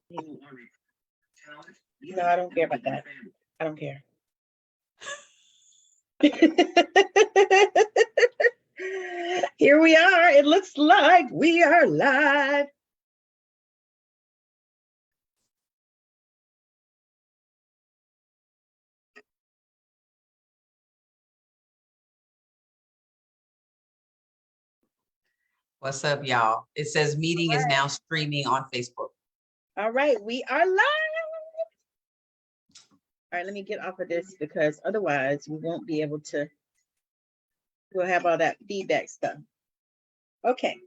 No, I don't care about that. I don't care. Here we are. It looks like we are live. What's up, y'all? It says meeting is now streaming on Facebook. All right, we are live. All right, let me get off of this because otherwise we won't be able to, we'll have all that feedback stuff. Okay,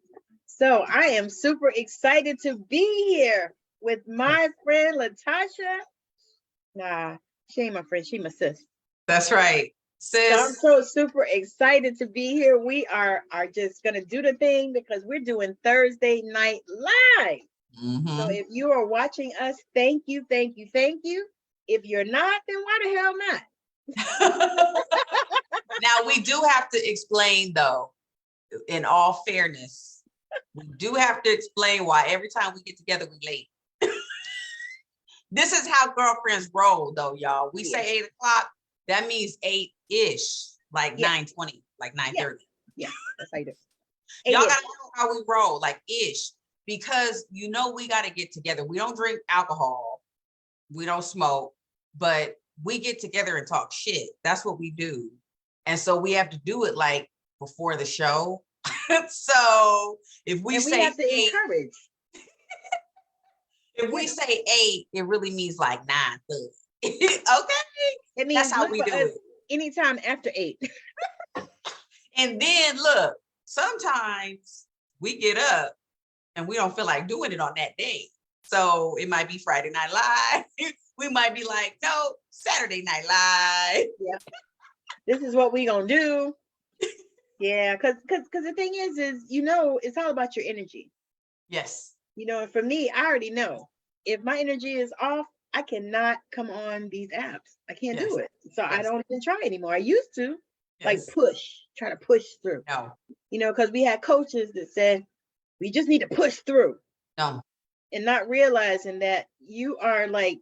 so I am super excited to be here with my friend Latasha. Nah, she ain't my friend, she my sis. That's right, sis. So I'm so super excited to be here. We are just gonna do the thing because we're doing Thursday Night Live. So if you are watching us, thank you, thank you, thank you. If you're not, then why the hell not? Now we do have to explain though, in all fairness, we do have to explain why every time we get together, we late. This is how girlfriends roll though, y'all. We say 8 o'clock, that means 8-ish, like 9:20, like 9:30. Yeah, that's how you do. Y'all gotta know how we roll, like ish, because you know we gotta get together. We don't drink alcohol, we don't smoke, but we get together and talk shit. That's what we do. And so we have to do it like before the show. So if we say have to 8, encourage. If we say 8, it really means like 9:30. Okay. It means that's how we do it. Anytime after 8. And then look, sometimes we get up and we don't feel like doing it on that day. So it might be Friday Night Live. We might be like, no, Saturday Night Live. Yeah. This is what we gonna do. Yeah, because the thing is, you know, it's all about your energy. Yes. You know, and for me, I already know if my energy is off, I cannot come on these apps. I can't do it. So I don't even try anymore. I used to like try to push through. No. You know, because we had coaches that said, we just need to push through. No. And not realizing that you are like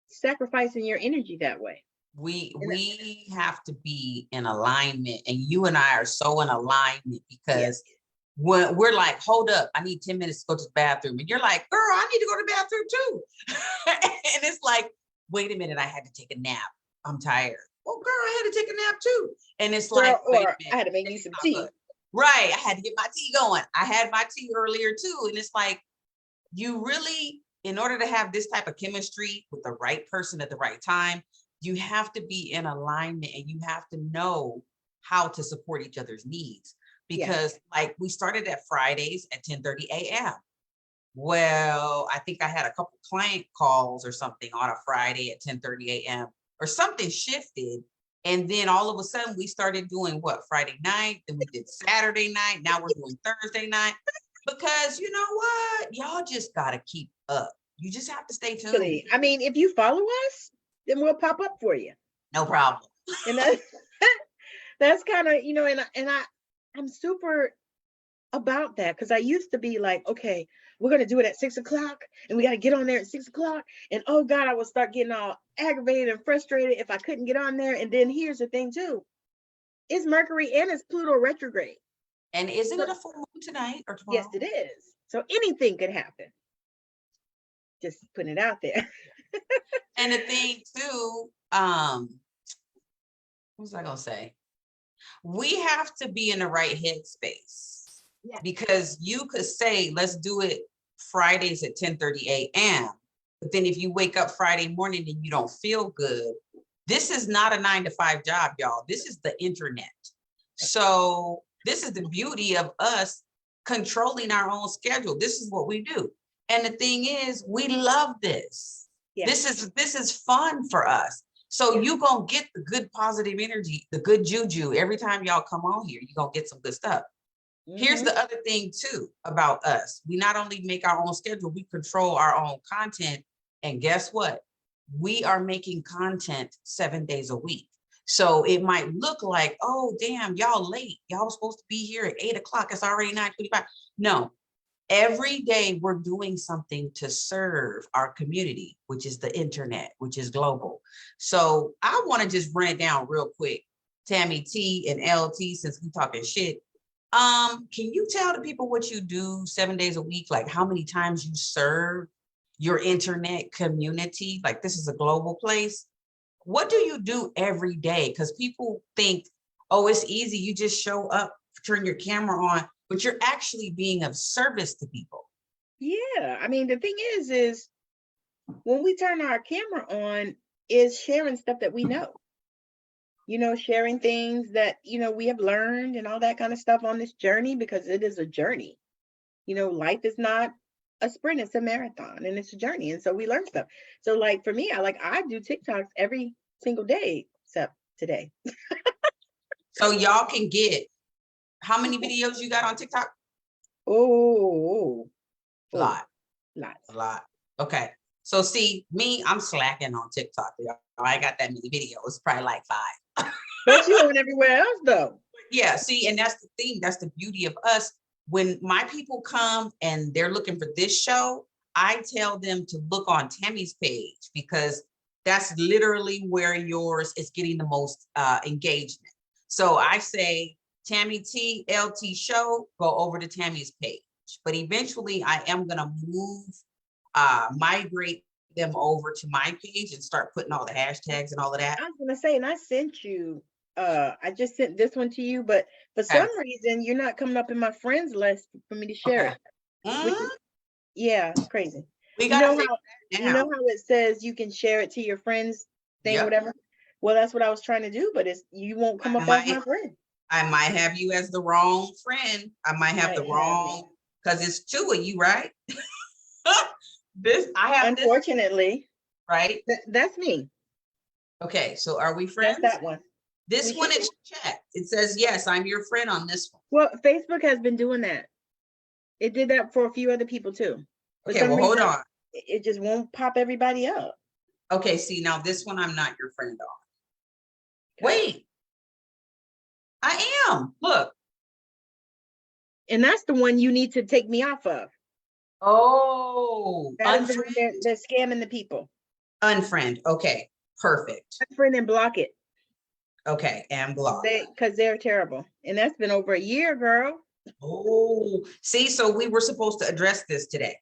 sacrificing your energy that way. We have to be in alignment, and you and I are so in alignment because when we're like, hold up, I need 10 minutes to go to the bathroom. And you're like, girl, I need to go to the bathroom too. And it's like, wait a minute, I had to take a nap. I'm tired. Well, girl, I had to take a nap too. And it's like, wait a minute, I had to make you some tea. Right. I had to get my tea going. I had my tea earlier too. And it's like, you really, in order to have this type of chemistry with the right person at the right time, you have to be in alignment and you have to know how to support each other's needs. Because like we started at Fridays at 10:30 a.m. Well, I think I had a couple client calls or something on a Friday at 10:30 a.m. or something shifted. And then all of a sudden we started doing what, Friday night, then we did Saturday night. Now we're doing Thursday night. Because you know what? Y'all just got to keep up. You just have to stay tuned. I mean, if you follow us, then we'll pop up for you. No problem. And that's kind of, you know, and I'm super about that because I used to be like, okay, we're going to do it at 6 o'clock and we got to get on there at 6 o'clock. And oh God, I would start getting all aggravated and frustrated if I couldn't get on there. And then here's the thing too, it's Mercury and it's Pluto retrograde. And isn't it a full moon tonight or tomorrow? Yes, it is. So anything could happen. Just putting it out there. And the thing too, what was I gonna say? We have to be in the right headspace because you could say, let's do it Fridays at 10:30 a.m. But then if you wake up Friday morning and you don't feel good, this is not a 9-to-5 job, y'all. This is the internet. So this is the beauty of us controlling our own schedule. This is what we do. And the thing is, we love this. This is fun for us. So you're going to get the good positive energy, the good juju. Every time y'all come on here, you're going to get some good stuff. Here's the other thing too about us. We not only make our own schedule, we control our own content. And guess what? We are making content 7 days a week. So it might look like, oh, damn, y'all late. Y'all was supposed to be here at 8 o'clock. It's already 9:25. No, Every day we're doing something to serve our community, which is the internet, which is global. So I want to just run it down real quick. Tammi T and LT, since we talking shit. Can you tell the people what you do 7 days a week? Like how many times you serve your internet community? Like this is a global place. What do you do every day? Because people think, oh, it's easy. You just show up, turn your camera on, but you're actually being of service to people. Yeah, I mean, the thing is when we turn our camera on, is sharing stuff that we know. You know, sharing things that, you know, we have learned and all that kind of stuff on this journey, because it is a journey. You know, life is not a sprint, it's a marathon, and it's a journey. And so we learn stuff. So like for me, I do TikToks every single day except today. So y'all can get, how many videos you got on TikTok? Oh, A lot. Lots. A lot. Okay. So see, me, I'm slacking on TikTok. I got that many videos, probably like 5. But you on everywhere else though. Yeah, see, and that's the thing. That's the beauty of us. When my people come and they're looking for this show, I tell them to look on Tammy's page, because that's literally where yours is getting the most engagement. So I say, Tammi T, LT show, go over to Tammy's page. But eventually I am gonna move, migrate them over to my page and start putting all the hashtags and all of that. I was gonna say, and I sent you, I just sent this one to you, but for some reason you're not coming up in my friends list for me to share it. Which is, yeah, it's crazy. We gotta figure that you know how it says you can share it to your friends thing, Yep. whatever. Well, that's what I was trying to do, but it's you won't come up as my friend. I might have you as the wrong friend. I might have the wrong, because it's 2 of you, right? I have unfortunately this, right? That's me. Okay, so are we friends? That's that one. This one is checked. It says yes, I'm your friend on this one. Well, Facebook has been doing that. It did that for a few other people too. For okay, well, hold on. It just won't pop everybody up. Okay, see, now this one I'm not your friend on. Okay. Wait, I am. Look. And that's the one you need to take me off of. Oh, they're scamming the people. Unfriend. Okay, perfect. Unfriend and block it. Okay, and block. Because they're terrible. And that's been over a year, girl. Oh, see, so we were supposed to address this today.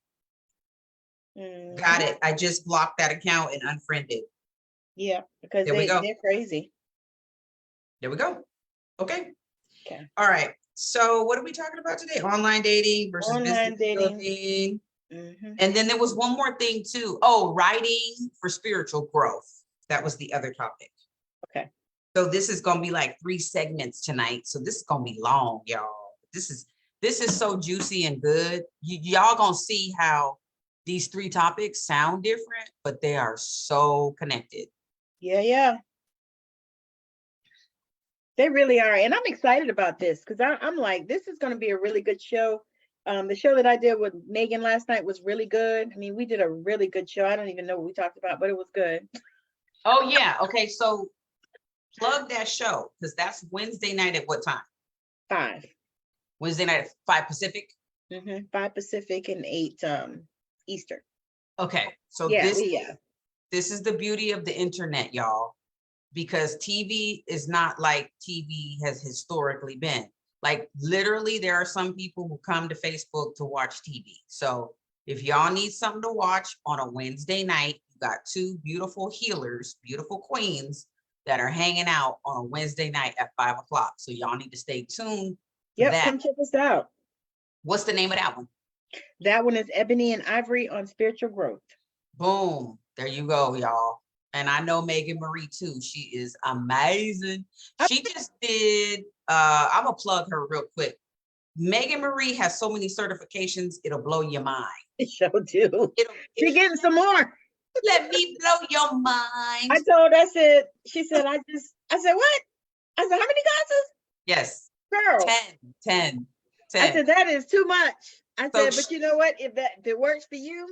Got it. I just blocked that account and unfriended. Yeah, because they're crazy. There we go. Okay. All right. So what are we talking about today? Online dating versus business dating. And then there was one more thing too. Oh, writing for spiritual growth. That was the other topic. Okay. So this is gonna be like 3 segments tonight. So this is gonna be long, y'all. This is so juicy and good. Y'all gonna see how these 3 topics sound different, but they are so connected. Yeah. They really are. And I'm excited about this because I'm like, this is going to be a really good show. The show that I did with Megan last night was really good. I mean, we did a really good show. I don't even know what we talked about, but it was good. Oh, yeah. Okay. So plug that show, because that's Wednesday night at what time? 5. Wednesday night at 5 Pacific? 5 Pacific and 8 Eastern. Okay. So this is the beauty of the internet, y'all. Because TV is not like TV has historically been. Like literally there are some people who come to Facebook to watch TV. So if y'all need something to watch on a Wednesday night, you got 2 beautiful healers, beautiful queens that are hanging out on a Wednesday night at 5 o'clock. So y'all need to stay tuned. Yep, come check us out. What's the name of that one? That one is Ebony and Ivory on Spiritual Growth. Boom. There you go, y'all. And I know Megan Marie too. She is amazing. She just did, I'm gonna plug her real quick. Megan Marie has so many certifications, it'll blow your mind. It sure do. She's getting some more. Let me blow your mind. I told her, I said, she said, I said, what? I said, how many classes? Yes. Girl. 10. I said, that is too much. I said, but you know what? If it works for you.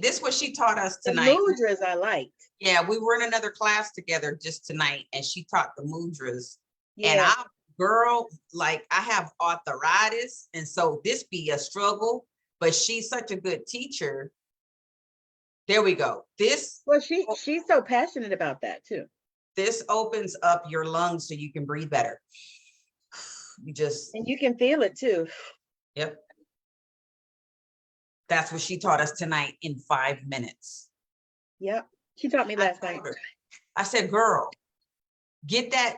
This what she taught us tonight. The mudras I liked. Yeah, we were in another class together just tonight, and she taught the mudras. Yeah. And girl, like I have arthritis, and so this be a struggle, but she's such a good teacher. There we go. Well, she's so passionate about that too. This opens up your lungs so you can breathe better. And you can feel it too. Yep. That's what she taught us tonight in 5 minutes. Yep. She taught me last night. I said, girl, get that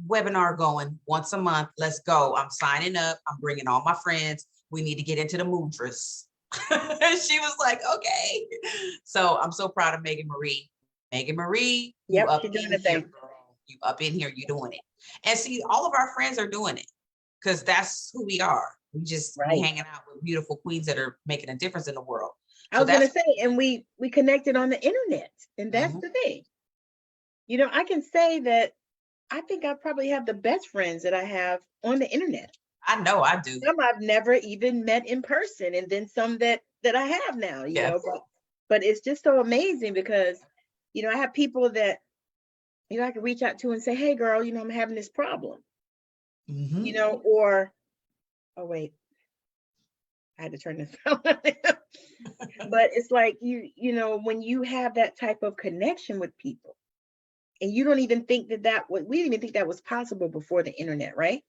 webinar going once a month. Let's go. I'm signing up. I'm bringing all my friends. We need to get into the mudras. And she was like, okay. So I'm so proud of Megan Marie. Megan Marie, yep, you up she's doing in the here, thing. girl. You up in here, you doing it. And see, all of our friends are doing it because that's who we are. We just be hanging out with beautiful queens that are making a difference in the world. I was gonna say, and we connected on the internet, and that's the thing. You know, I can say that I think I probably have the best friends that I have on the internet. I know I do. Some I've never even met in person, and then some that I have now, you know, but it's just so amazing because, you know, I have people that, you know, I can reach out to and say, hey girl, you know, I'm having this problem, you know, or, oh wait, I had to turn this on. But it's like, you know, when you have that type of connection with people and you don't even think that we didn't even think that was possible before the internet, right?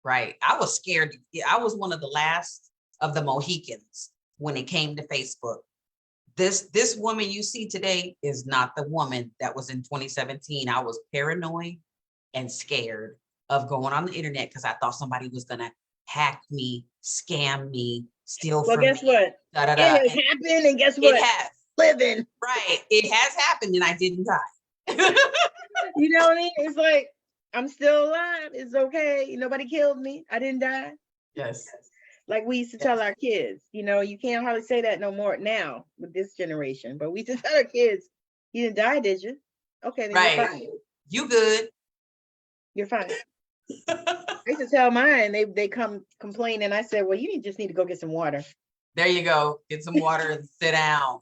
Right. I was scared. I was one of the last of the Mohicans when it came to Facebook. This woman you see today is not the woman that was in 2017. I was paranoid and scared of going on the internet because I thought somebody was gonna hack me, scam me, steal from me. Well, guess what? It has happened, and guess what? It has. Living. Right. It has happened, and I didn't die. You know what I mean? It's like, I'm still alive. It's okay. Nobody killed me. I didn't die. Yes. Like we used to tell our kids, you know, you can't hardly say that no more now with this generation. But we used to tell our kids, you didn't die, did you? Okay, then you're fine. You good. You're fine. I used to tell mine, they come complain, and I said, well, you just need to go get some water. There you go. Get some water and sit down.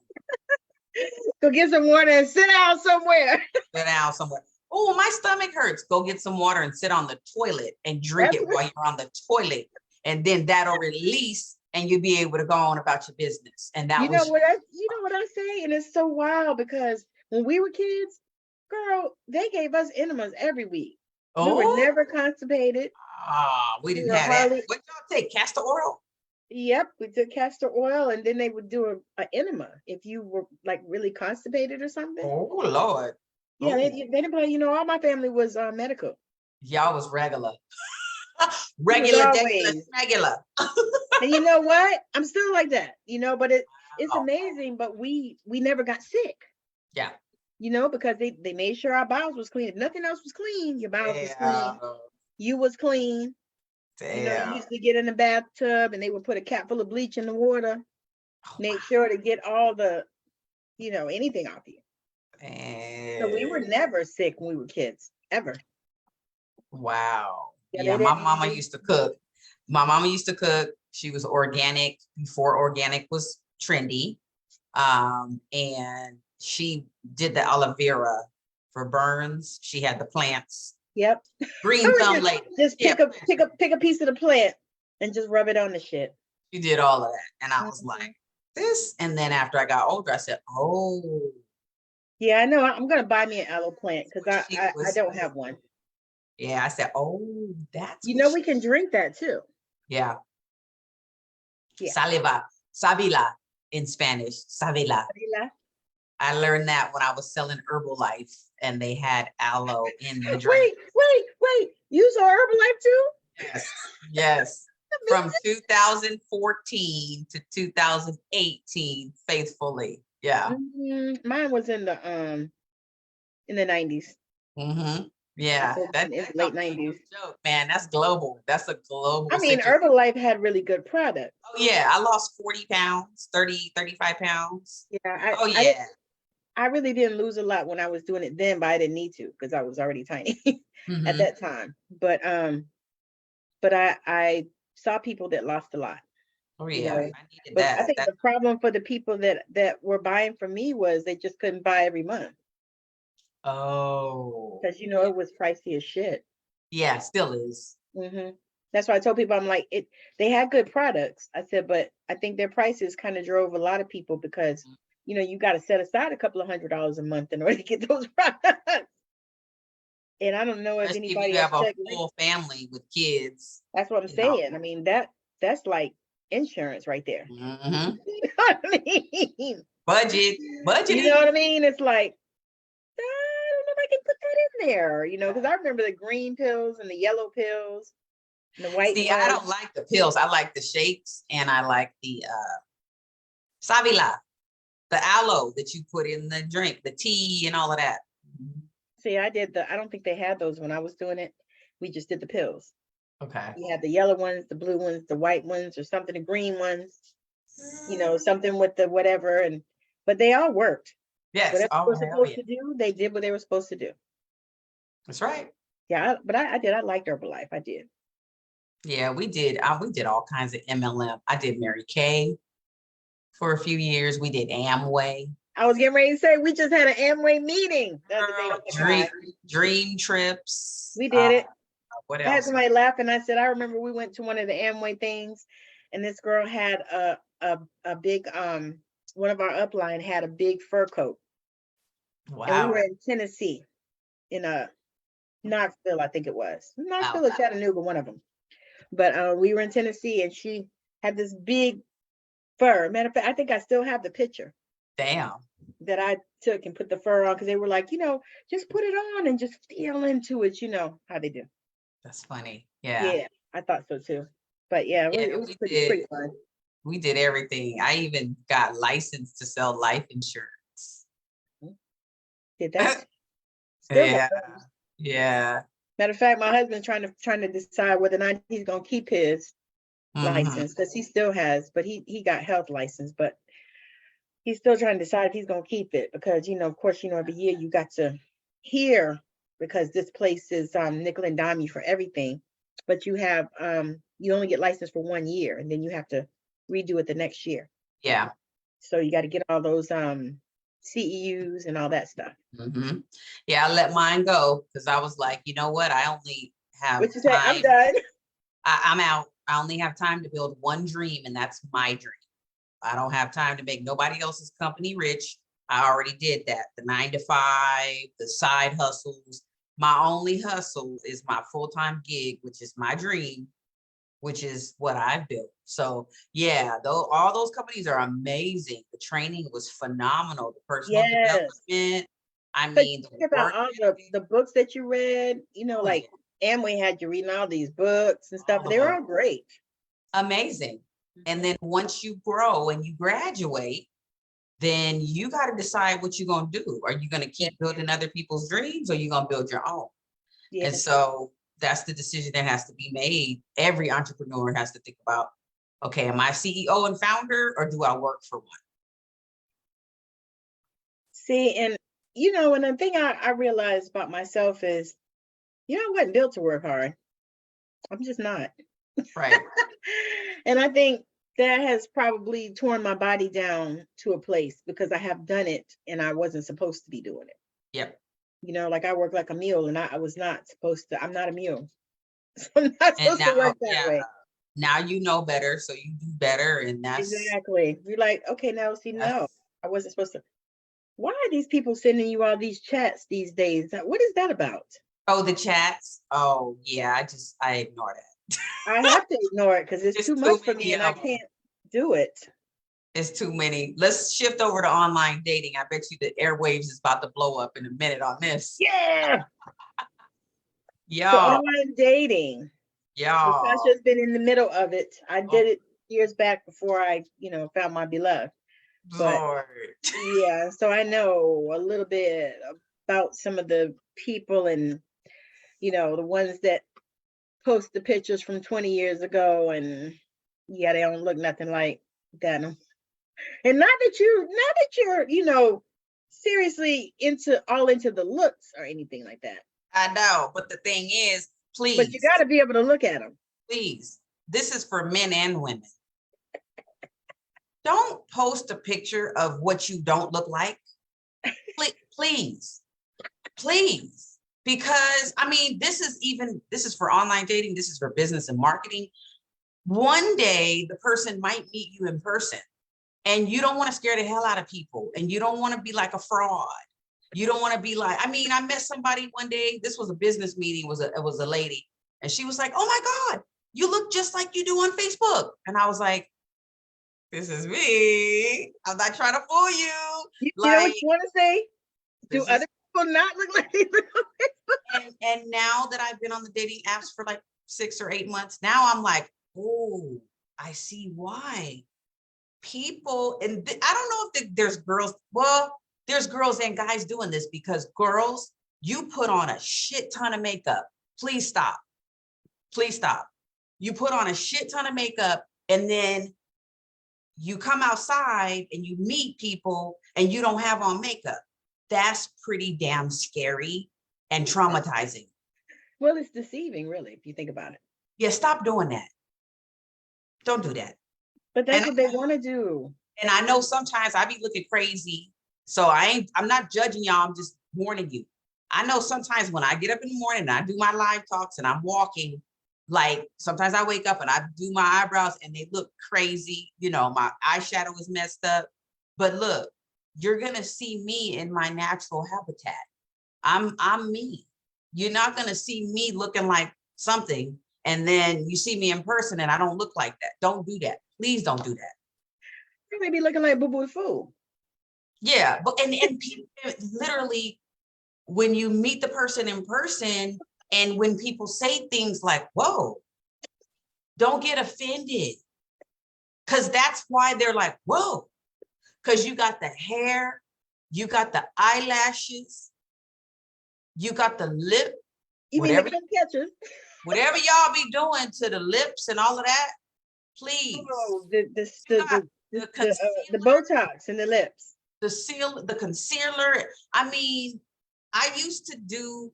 Go get some water and sit down somewhere. Sit down somewhere. Oh, my stomach hurts. Go get some water and sit on the toilet and drink it while you're on the toilet. And then that'll release and you'll be able to go on about your business. And that you know what I say? And it's so wild because when we were kids, girl, they gave us enemas every week. We were never constipated. We didn't have that. What y'all take? Castor oil? Yep, we took castor oil, and then they would do an enema if you were like really constipated or something. Oh Lord. Yeah, they didn't play. You know, all my family was medical. Y'all was regular. Regular, regular. And you know what? I'm still like that, you know, but it's amazing, but we never got sick. Yeah. You know, because they made sure our bowels was clean. If nothing else was clean, your bowels was clean. You was clean. Damn. You know, you used to get in the bathtub and they would put a cap full of bleach in the water. Make sure to get all the, you know, anything off you. So we were never sick when we were kids, ever. Wow. Yeah, my mama used to cook. My mama used to cook. She was organic before organic was trendy. And she did the aloe vera for burns. She had the plants. Yep. Green thumb lady. Just pick a piece of the plant and just rub it on the shit. She did all of that. And I was like, this. And then after I got older, I said, oh. Yeah, I know. I'm gonna buy me an aloe plant because I don't have one. Yeah, I said, oh, that's. You know, we can drink that too. Yeah. Saliva, savila in Spanish, savila. I learned that when I was selling Herbalife and they had aloe in the drink. Wait. You saw Herbalife too? Yes. From 2014 to 2018, faithfully. Yeah. Mine was in the 90s. Yeah, that's late 90s. Joke, man, that's global. That's a global. I mean, Herbalife had really good products. Oh yeah, I lost 40 pounds, 35 pounds. Yeah, I really didn't lose a lot when I was doing it then, but I didn't need to because I was already tiny at that time. But I saw people that lost a lot. Oh yeah, I needed that. I think the problem for the people that were buying from me was they just couldn't buy every month. Oh. Because you know it was pricey as shit. Yeah, still is. That's why I told people, I'm like, they had good products. I said, but I think their prices kind of drove a lot of people because, you know, you got to set aside a couple of $100s a month in order to get those products. And I don't know if Especially if anybody you has have a checked. full family with kids. That's what I'm You know. saying. I mean, that's like insurance right there. Mhm. You know what I mean? Budget, You know budgeting. what I mean? It's like, I don't know if I can put that in there, you know, because I remember the green pills and the yellow pills and the white See, I ones. don't like the pills. I like the shakes and I like the Savila, the aloe that you put in the drink, the tea and all of that. See, I don't think they had those when I was doing it. We just did the pills. Okay. You had the yellow ones, the blue ones, the white ones, or something, the green ones, you know, something with the whatever. But they all worked. Yes. Whatever Oh, they were hell supposed yeah. to do, they did what they were supposed to do. That's right. Yeah, but I did. I liked Herbalife. I did. Yeah, we did. We did all kinds of MLM. I did Mary Kay for a few years. We did Amway. I was getting ready to say we just had an Amway meeting the other day. Girl, Oh my God. dream trips. We did it. What I had else? somebody laugh, and I said, I remember we went to one of the Amway things, and this girl had a big one of our upline had a big fur coat, and we Wow. were in Tennessee, in Knoxville, I think it was Knoxville Wow. or Chattanooga, one of them. But we were in Tennessee, and she had this big fur. Matter of fact, I think I still have the picture Damn. that I took and put the fur on because they were like, you know, just put it on and just feel into it. You know how they do. That's funny. Yeah. Yeah, I thought so too. But yeah, Yeah, it was pretty fun. We did everything. I even got licensed to sell life insurance. Did that? Still Yeah. got those. Yeah. Matter of fact, my husband's trying to decide whether or not he's gonna keep his license because he still has, but he got health license, but he's still trying to decide if he's gonna keep it because you know, of course, you know, every year you got to hear because this place is nickel and dime you for everything, but you have you only get licensed for 1 year and then you have to redo it the next year. Yeah. So you got to get all those CEUs and all that stuff. Yeah, I let mine go because I was like, you know what? I only have What you say? I'm time. done. I'm out. I only have time to build one dream, and that's my dream. I don't have time to make nobody else's company rich. I already did that. The 9 to 5, the side hustles. My only hustle is my full-time gig, which is my dream, which is what I've built. So yeah, though all those companies are amazing. The training was phenomenal. The personal development. I mean, think about all the books that you read. You know, like Amway had you reading all these books and stuff. They were all great. Amazing. And then once you grow and you graduate, then you got to decide what you're going to do. Are you going to keep building other people's dreams or are you going to build your own? Yeah. And so that's the decision that has to be made. Every entrepreneur has to think about, okay, am I CEO and founder or do I work for one? See, and you know, and the thing I realized about myself is, you know, I wasn't built to work hard. I'm just not. Right. And I think that has probably torn my body down to a place because I have done it and I wasn't supposed to be doing it. Yep. You know, like I work like a mule and I was not supposed to. I'm not a mule. So I'm not supposed to work that way. Now you know better, so you do better. And that's exactly. You're like, okay, now see, no, I wasn't supposed to. Why are these people sending you all these chats these days? What is that about? Oh, the chats. Oh, yeah. I ignore that. I have to ignore it because it's too much for me and I can't do it. It's too many. Let's shift over to online dating. I bet you the airwaves is about to blow up in a minute on this. Yeah. Y'all. So online dating. Y'all. Natasha's been in the middle of it. I did it years back before I, you know, found my beloved. But Lord. yeah, so I know a little bit about some of the people and, you know, the ones that post the pictures from 20 years ago and yeah, they don't look nothing like that. And not that you're, you know, seriously into the looks or anything like that. I know, but the thing is, please. But you got to be able to look at them. Please. This is for men and women. Don't post a picture of what you don't look like. Please. Please. Because I mean, this is for online dating, this is for business and marketing. One day the person might meet you in person, and you don't want to scare the hell out of people, and you don't want to be like a fraud. You don't want to be like, I mean, I met somebody one day, this was a business meeting, it was a lady, and she was like, oh my God, you look just like you do on Facebook. And I was like, this is me. I'm not trying to fool you. You Like, know what you want to say? Do other people not look like they look on Facebook? And now that I've been on the dating apps for like 6 or 8 months, now I'm like, oh, I see why people, and I don't know if there's girls, well, there's girls and guys doing this, because girls, you put on a shit ton of makeup. Please stop. Please stop. You put on a shit ton of makeup, and then you come outside and you meet people and you don't have on makeup. That's pretty damn scary and traumatizing. Well, it's deceiving, really, if you think about it. Yeah, stop doing that. Don't do that. But that's what they want to do. And I know sometimes I be looking crazy. So I'm not judging y'all. I'm just warning you. I know sometimes when I get up in the morning and I do my live talks and I'm walking, like sometimes I wake up and I do my eyebrows and they look crazy. You know, my eyeshadow is messed up. But look, you're going to see me in my natural habitat. I'm me. You're not going to see me looking like something, and then you see me in person and I don't look like that. Don't do that. Please don't do that. You may be looking like Boo Boo the Fool. Yeah, but and people literally, when you meet the person in person, and when people say things like, whoa, don't get offended. Because that's why they're like, whoa, because you got the hair, you got the eyelashes, you got the lip, Even the catchers. Whatever y'all be doing to the lips and all of that, please. Oh, the Botox in the lips. The concealer. I mean, I used to do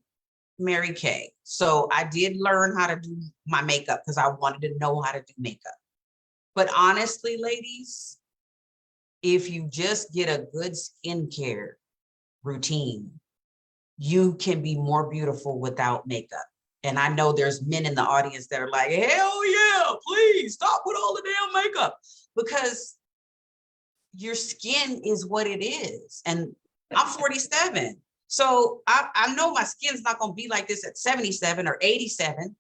Mary Kay. So I did learn how to do my makeup because I wanted to know how to do makeup. But honestly, ladies, if you just get a good skincare routine, you can be more beautiful without makeup. And I know there's men in the audience that are like, hell yeah, please stop with all the damn makeup, because your skin is what it is. And I'm 47. So I know my skin's not going to be like this at 77 or 87,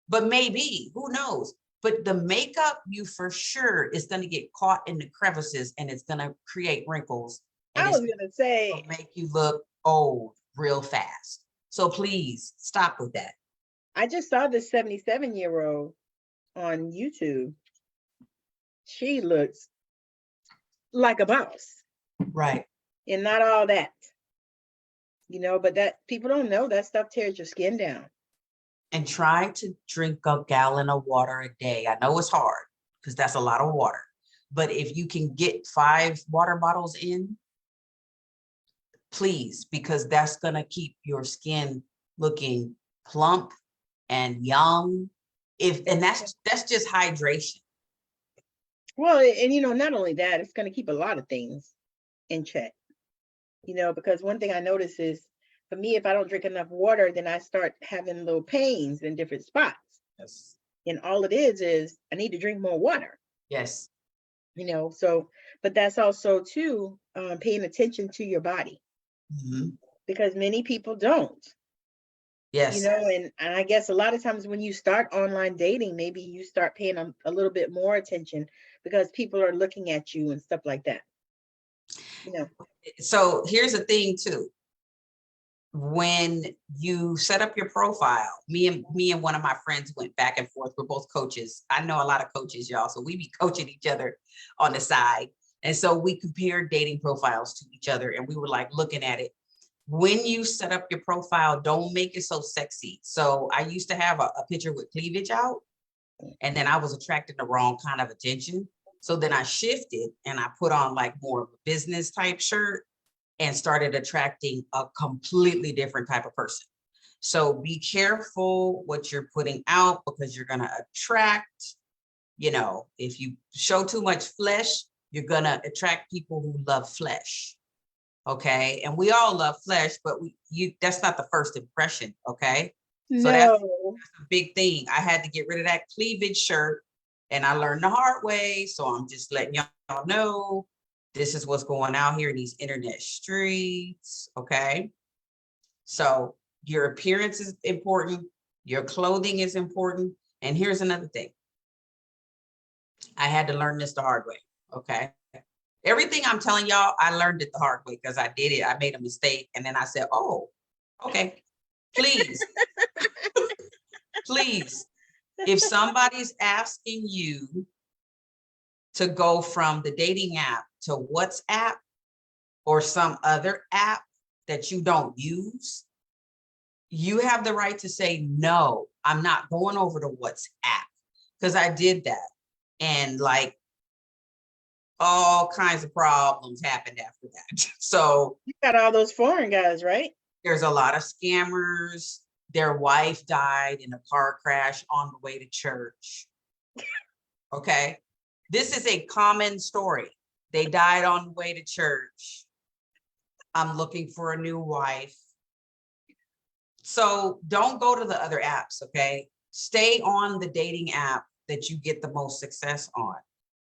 but maybe, who knows? But the makeup, you for sure is going to get caught in the crevices, and it's going to create wrinkles. And I was going to say, make you look old real fast. So please stop with that. I just saw this 77-year-old on YouTube. She looks like a boss. Right. And not all that. You know, but that people don't know that stuff tears your skin down. And try to drink a gallon of water a day. I know it's hard because that's a lot of water. But if you can get 5 water bottles in, please, because that's going to keep your skin looking plump and young. And that's just hydration. Well, and you know, not only that, it's going to keep a lot of things in check. You know, because one thing I notice is, for me, if I don't drink enough water, then I start having little pains in different spots. Yes. And all it is I need to drink more water. Yes. You know, so, but that's also too, paying attention to your body. Mm-hmm. Because many people don't. Yes. You know, and I guess a lot of times when you start online dating, maybe you start paying a little bit more attention because people are looking at you and stuff like that. You know. So here's the thing too. When you set up your profile, me and one of my friends went back and forth. We're both coaches. I know a lot of coaches, y'all. So we be coaching each other on the side. And so we compared dating profiles to each other, and we were like looking at it. When you set up your profile, don't make it so sexy. So I used to have a picture with cleavage out, and then I was attracting the wrong kind of attention. So then I shifted and I put on like more of a business type shirt and started attracting a completely different type of person. So be careful what you're putting out, because you're going to attract, you know, if you show too much flesh, you're going to attract people who love flesh. Okay. And we all love flesh, but that's not the first impression. Okay. So No. that's a big thing. I had to get rid of that cleavage shirt, and I learned the hard way. So I'm just letting y'all know this is what's going out here in these internet streets. Okay. So your appearance is important. Your clothing is important. And here's another thing. I had to learn this the hard way. Okay. Everything I'm telling y'all, I learned it the hard way because I did it. I made a mistake. And then I said, oh, okay, please, please. If somebody's asking you to go from the dating app to WhatsApp or some other app that you don't use, you have the right to say, no, I'm not going over to WhatsApp, because I did that. And like all kinds of problems happened after that. So you got all those foreign guys, right? There's a lot of scammers. Their wife died in a car crash on the way to church. Okay. This is a common story. They died on the way to church. I'm looking for a new wife. So don't go to the other apps, okay? Stay on the dating app that you get the most success on.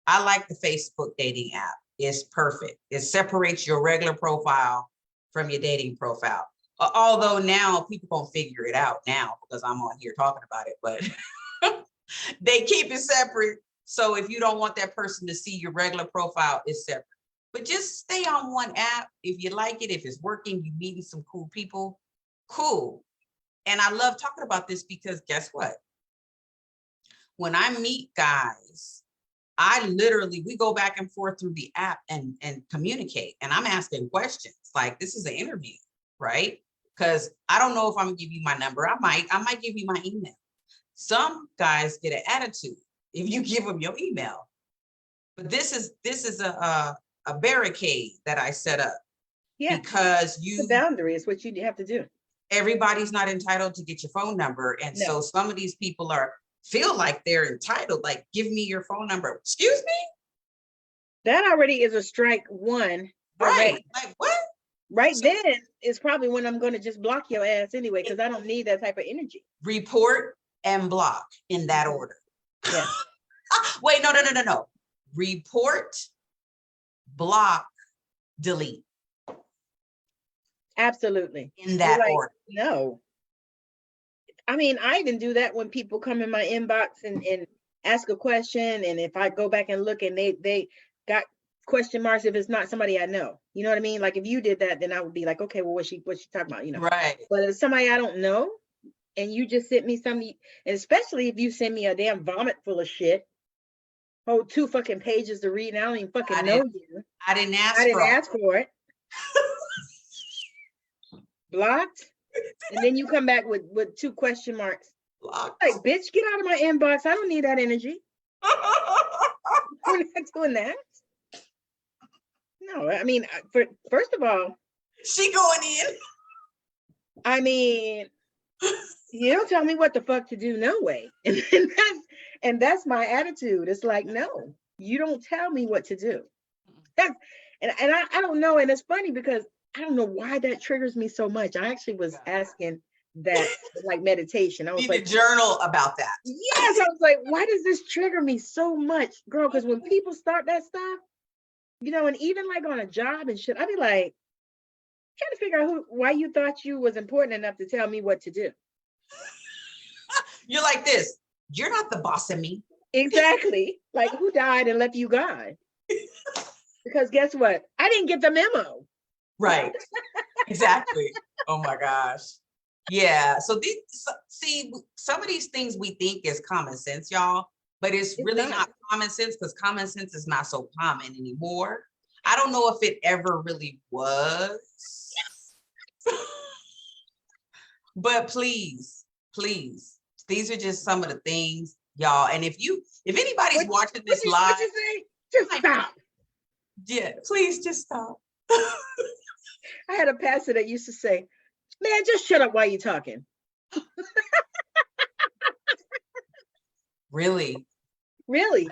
I like the Facebook dating app. It's perfect. It separates your regular profile from your dating profile. Although now people gonna figure it out now because I'm on here talking about it, but they keep it separate. So if you don't want that person to see your regular profile, it's separate. But just stay on one app. If you like it, if it's working, you meeting some cool people, cool. And I love talking about this because guess what? When I meet guys, we go back and forth through the app and communicate. And I'm asking questions like this is an interview, right? Because I don't know if I'm gonna give you my number. I might give you my email. Some guys get an attitude if you give them your email. But this is a barricade that I set up. Yeah. Because the boundary is what you have to do. Everybody's not entitled to get your phone number. And No. so some of these people feel like they're entitled, like, give me your phone number. Excuse me? That already is a strike one. Right. Like what? Right so, then is probably when I'm going to just block your ass anyway, because I don't need that type of energy. Report and block in that order. Yeah. Wait, no. Report, block, delete. Absolutely. In that order. No. I mean, I even do that when people come in my inbox and ask a question. And if I go back and look and they got question marks, if it's not somebody I know, you know what I mean? Like if you did that, then I would be like, okay, well, what's she talking about? You know? Right. But if somebody I don't know and you just sent me something, and especially if you send me a damn vomit full of shit, 2 fucking pages to read, and I don't even fucking know you. I didn't ask for it. Blocked. And then you come back with 2 question marks. Blocked. Like, bitch, get out of my inbox. I don't need that energy. We're not doing that. No, I mean, first of all, she going in. I mean, you don't tell me what the fuck to do, no way. And that's my attitude. It's like, no, you don't tell me what to do. And I don't know. And it's funny because I don't know why that triggers me so much. I actually was asking that like meditation. I was like, journal about that. Yes, I was like, why does this trigger me so much, girl? Because when people start that stuff, you know, and even like on a job and shit, I'd be like, trying to figure out why you thought you was important enough to tell me what to do. You're like this. You're not the boss of me. Exactly. Like who died and left you God? Because guess what? I didn't get the memo. Right. Exactly. Oh my gosh. Yeah. So some of these things we think is common sense, y'all, but it's really not common sense because common sense is not so common anymore. I don't know if it ever really was. But please, these are just some of the things, y'all. And if anybody's watching this live, you say? Just stop. Yeah, please just stop. I had a pastor that used to say, man, just shut up while you're talking. Really? Really?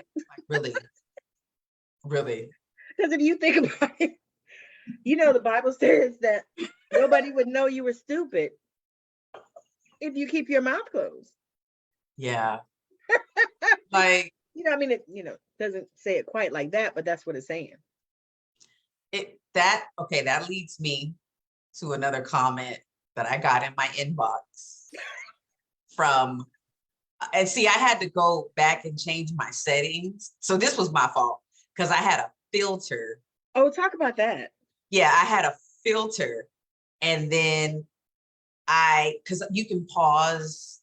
Really? Really? Because if you think about it, You know, the Bible says that nobody would know you were stupid if you keep your mouth closed. Yeah. Like, You know, I mean, it, doesn't say it quite like that, but that's what it's saying. Okay, that leads me to another comment that I got in my inbox from, and see, I had to go back and change my settings. So this was my fault because I had a filter. Oh, talk about that. Yeah, I had a filter, and then because you can pause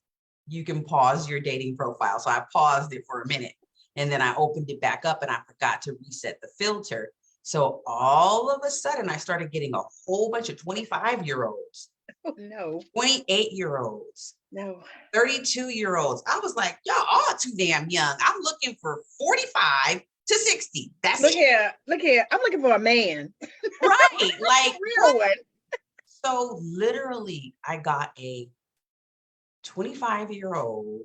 your dating profile. So I paused it for a minute, and then I opened it back up, and I forgot to reset the filter. So all of a sudden, I started getting a whole bunch of 25-year-olds. Oh, no. 28-year-olds. No. 32-year-olds. I was like, y'all all too damn young. I'm looking for 45 to 60. That's Look it. here. Look here. I'm looking for a man. Right. Like, real one. So literally, I got a 25-year-old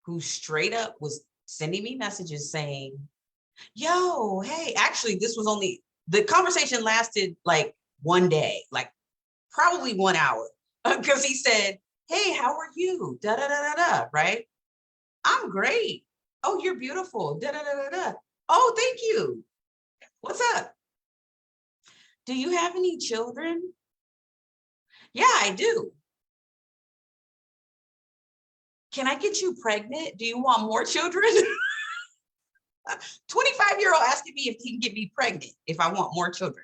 who straight up was sending me messages saying, yo, hey, actually, the conversation lasted like one day, like probably 1 hour, because he said, hey, how are you? Da da da da da, right? I'm great. Oh, you're beautiful. Da da da da da. Oh, thank you. What's up? Do you have any children? Yeah, I do. Can I get you pregnant? Do you want more children? 25-year-old asking me if he can get me pregnant if I want more children.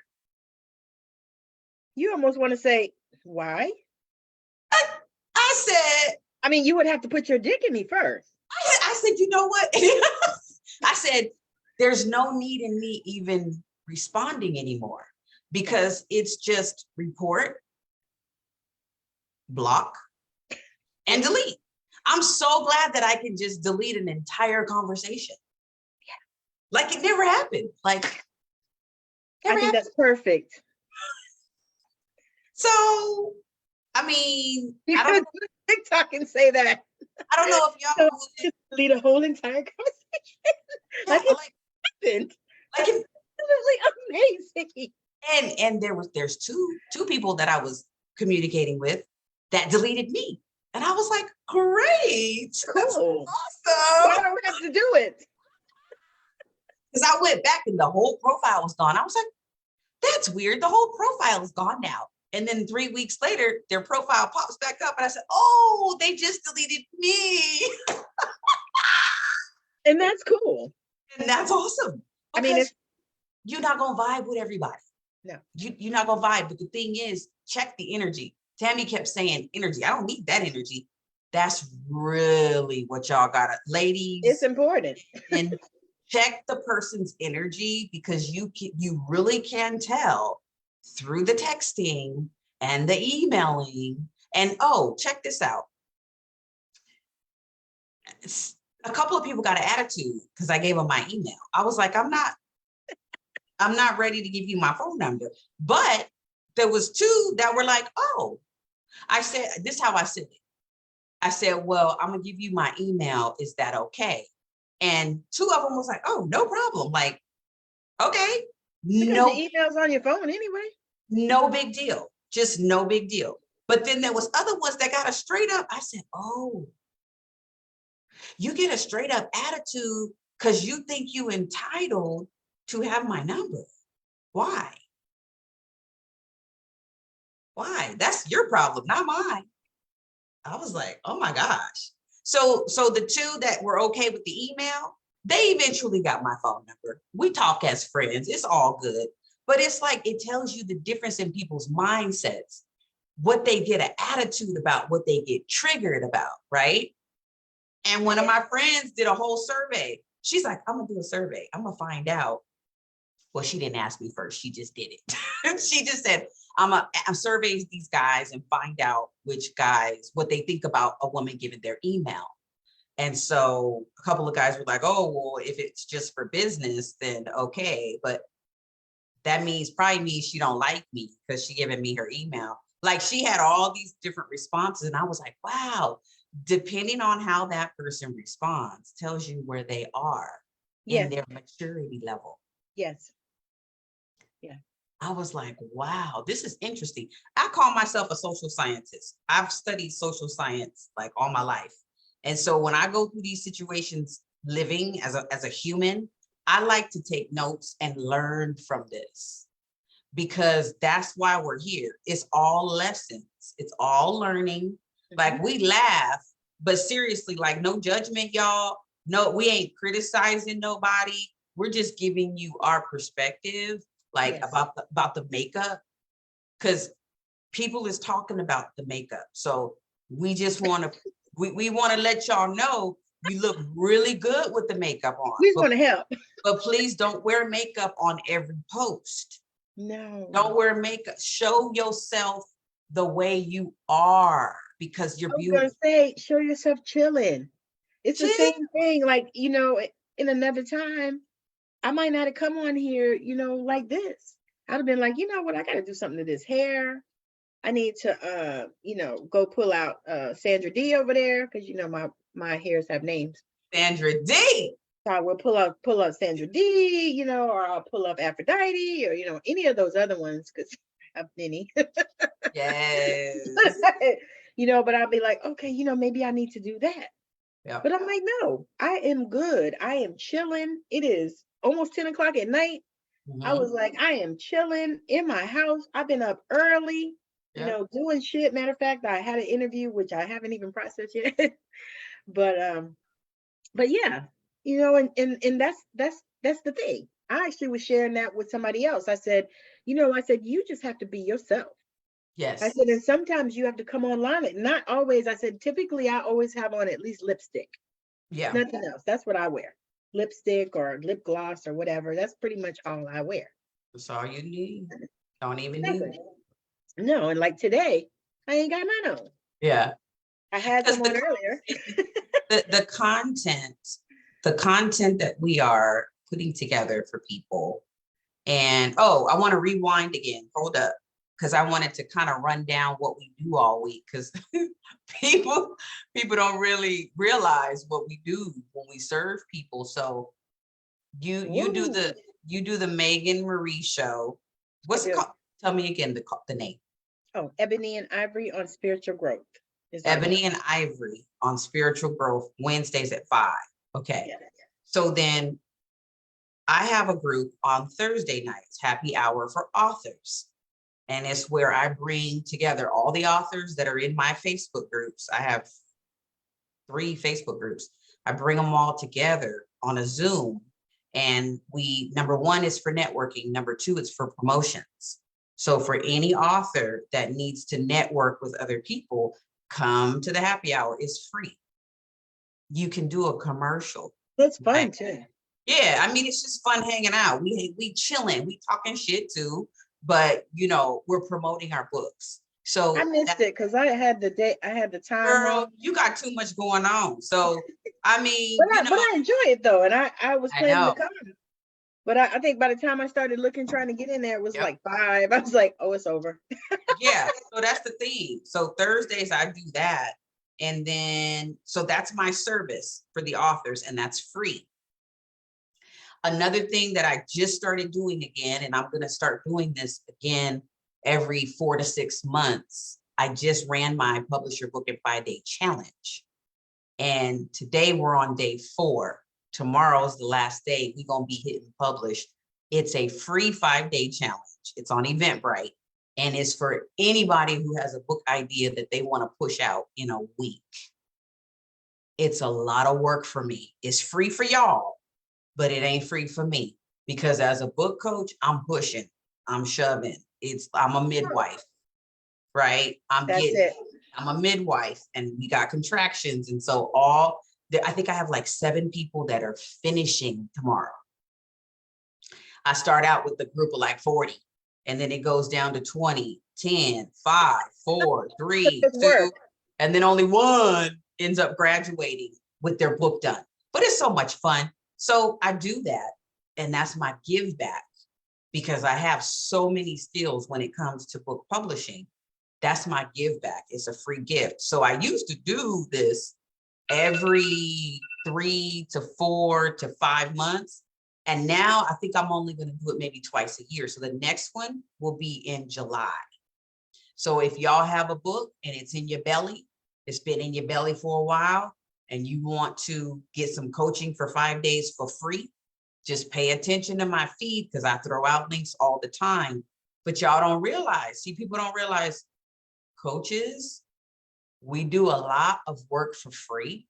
You almost want to say, why? I said, I mean, you would have to put your dick in me first. I said, you know what? I said, there's no need in me even responding anymore because it's just report, block, and delete. I'm so glad that I can just delete an entire conversation. Yeah. Like it never happened. Like, I think that's perfect. So, I mean, You could go to TikTok and say that. I don't know if y'all just delete a whole entire conversation. Yeah, like it happened. Like it's absolutely amazing. And there's two people that I was communicating with that deleted me. And I was like, great. Cool. Awesome. Why don't we have to do it? Because I went back and the whole profile was gone. I was like, that's weird. The whole profile is gone now. And then 3 weeks later, their profile pops back up. And I said, oh, they just deleted me. And that's cool. And that's awesome. I mean, you're not going to vibe with everybody. No. You're not going to vibe. But the thing is, check the energy. Tammi kept saying energy. I don't need that energy. That's really what y'all got to, ladies. It's important. And check the person's energy because you really can tell through the texting and the emailing. And oh, check this out. A couple of people got an attitude because I gave them my email. I was like, I'm not ready to give you my phone number. But there was two that were like, oh, I said, this is how I said it. I said, well, I'm gonna give you my email. Is that okay? And two of them was like, oh, no problem. Like, okay. Because the email's on your phone anyway. No big deal. Just no big deal. But then there was other ones that got a straight up. I said, oh, you get a straight up attitude because you think you entitled to have my number. Why? Why? That's your problem, not mine. I was like, oh my gosh. So the two that were okay with the email, they eventually got my phone number. We talk as friends. It's all good. But it's like, it tells you the difference in people's mindsets, what they get an attitude about, what they get triggered about, right? And one of my friends did a whole survey. She's like, I'm gonna do a survey. I'm gonna find out. Well, she didn't ask me first. She just did it. She just said, I'm gonna survey these guys and find out which guys, what they think about a woman giving their email. And so a couple of guys were like, oh, well, if it's just for business, then okay. But that probably means she don't like me because she giving me her email. Like she had all these different responses. And I was like, wow, depending on how that person responds tells you where they are in their maturity level. Yes. Yeah. I was like, wow, this is interesting. I call myself a social scientist. I've studied social science like all my life. And so when I go through these situations living as a human, I like to take notes and learn from this because that's why we're here. It's all lessons. It's all learning. Like we laugh, but seriously, like no judgment, y'all. No, we ain't criticizing nobody. We're just giving you our perspective, like Yes. about the makeup, because people is talking about the makeup. So we just want to we want to let y'all know you look really good with the makeup on. We just want to help. But please don't wear makeup on every post. No. Don't wear makeup. Show yourself the way you are because you're I was beautiful. gonna say, show yourself chilling. It's the same thing. Like, you know, in another time, I might not have come on here, you know, like this. I'd have been like, you know what, I gotta do something to this hair. I need to you know, go pull out Sandra D over there, because you know my hairs have names. Sandra D. So I will pull up Sandra D, you know, or I'll pull up Aphrodite, or you know, any of those other ones, because I have many. Yes. You know, but I'll be like, okay, you know, maybe I need to do that. Yeah. But I'm like, no, I am good. I am chilling. It is almost 10 o'clock at night. I was like, I am chilling in my house. I've been up early, you know, doing shit. Matter of fact, I had an interview, which I haven't even processed yet. But yeah, you know, and that's the thing. I actually was sharing that with somebody else. I said, you know, I said, you just have to be yourself. Yes. I said, and sometimes you have to come online. Not always. I said, typically I always have on at least lipstick. Yeah. Nothing else. That's what I wear. Lipstick or lip gloss or whatever. That's pretty much all I wear. That's all you need. Don't even Nothing. need. No, and like today, I ain't got none on. Yeah. I had some on earlier. the content that we are putting together for people. And oh, I want to rewind again. Hold up. Because I wanted to kind of run down what we do all week, because people don't really realize what we do when we serve people. So you do the Megan Marie show. What's it called? Tell me again the name. Oh, Ebony and Ivory on Spiritual Growth. Ebony and Ivory on Spiritual Growth, Wednesdays at 5. Okay. Yeah. So then I have a group on Thursday nights, happy hour for authors. And it's where I bring together all the authors that are in my Facebook groups. I have 3 Facebook groups. I bring them all together on a Zoom. And number 1 is for networking. Number 2 is for promotions. So for any author that needs to network with other people, come to the happy hour. It's free. You can do a commercial. That's fun too. Yeah, I mean, it's just fun hanging out. We chilling, we talking shit too, but you know, we're promoting our books. So I missed it because I had the time. Girl, you got too much going on. So I mean, but I enjoy it though, and I was planning to come. But I think by the time I started looking, trying to get in there, it was like 5. I was like, oh, it's over. Yeah, so that's the thing. So Thursdays I do that. And then, so that's my service for the authors, and that's free. Another thing that I just started doing again, and I'm going to start doing this again every 4 to 6 months. I just ran my Publish Your Book in 5-day challenge. And today we're on day 4. Tomorrow's the last day. We're going to be hitting publish. It's a free 5-day challenge. It's on Eventbrite. And it's for anybody who has a book idea that they want to push out in a week. It's a lot of work for me. It's free for y'all, but it ain't free for me, because as a book coach, I'm pushing, I'm shoving. I'm a midwife, right? I'm a midwife, and we got contractions. And so I think I have like 7 people that are finishing tomorrow. I start out with a group of like 40, and then it goes down to 20, 10, 5, 4, 3, 2, and then only 1 ends up graduating with their book done. But it's so much fun. So I do that, and that's my give back, because I have so many skills when it comes to book publishing. That's my give back. It's a free gift. So I used to do this every 3 to 4 to 5 months. And now I think I'm only going to do it maybe twice a year. So the next one will be in July. So if y'all have a book and it's in your belly, it's been in your belly for a while, and you want to get some coaching for 5 days for free, just pay attention to my feed because I throw out links all the time. But y'all don't realize, see, people don't realize, coaches, we do a lot of work for free,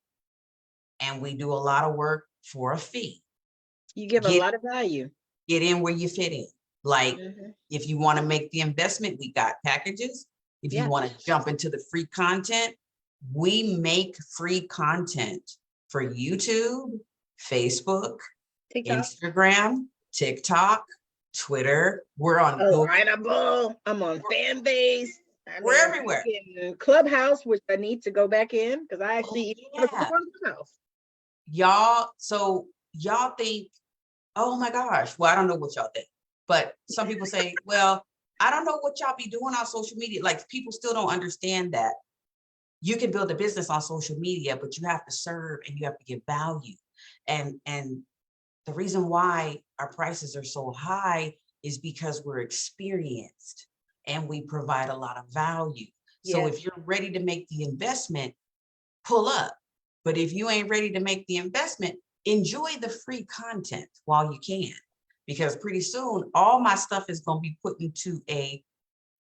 and we do a lot of work for a fee. You give a lot of value. Get in where you fit in. Like, if you want to make the investment, we got packages. If you want to jump into the free content, we make free content for YouTube, Facebook, TikTok, Instagram, TikTok, Twitter. We're on Google. I'm on Fanbase. We're everywhere. In Clubhouse, which I need to go back in because I actually Clubhouse. Y'all, so y'all think, oh my gosh, well, I don't know what y'all think, but some people say, well, I don't know what y'all be doing on social media. Like, people still don't understand that you can build a business on social media, but you have to serve and you have to give value. And the reason why our prices are so high is because we're experienced and we provide a lot of value. So if you're ready to make the investment, pull up. But if you ain't ready to make the investment, enjoy the free content while you can, because pretty soon all my stuff is going to be put into a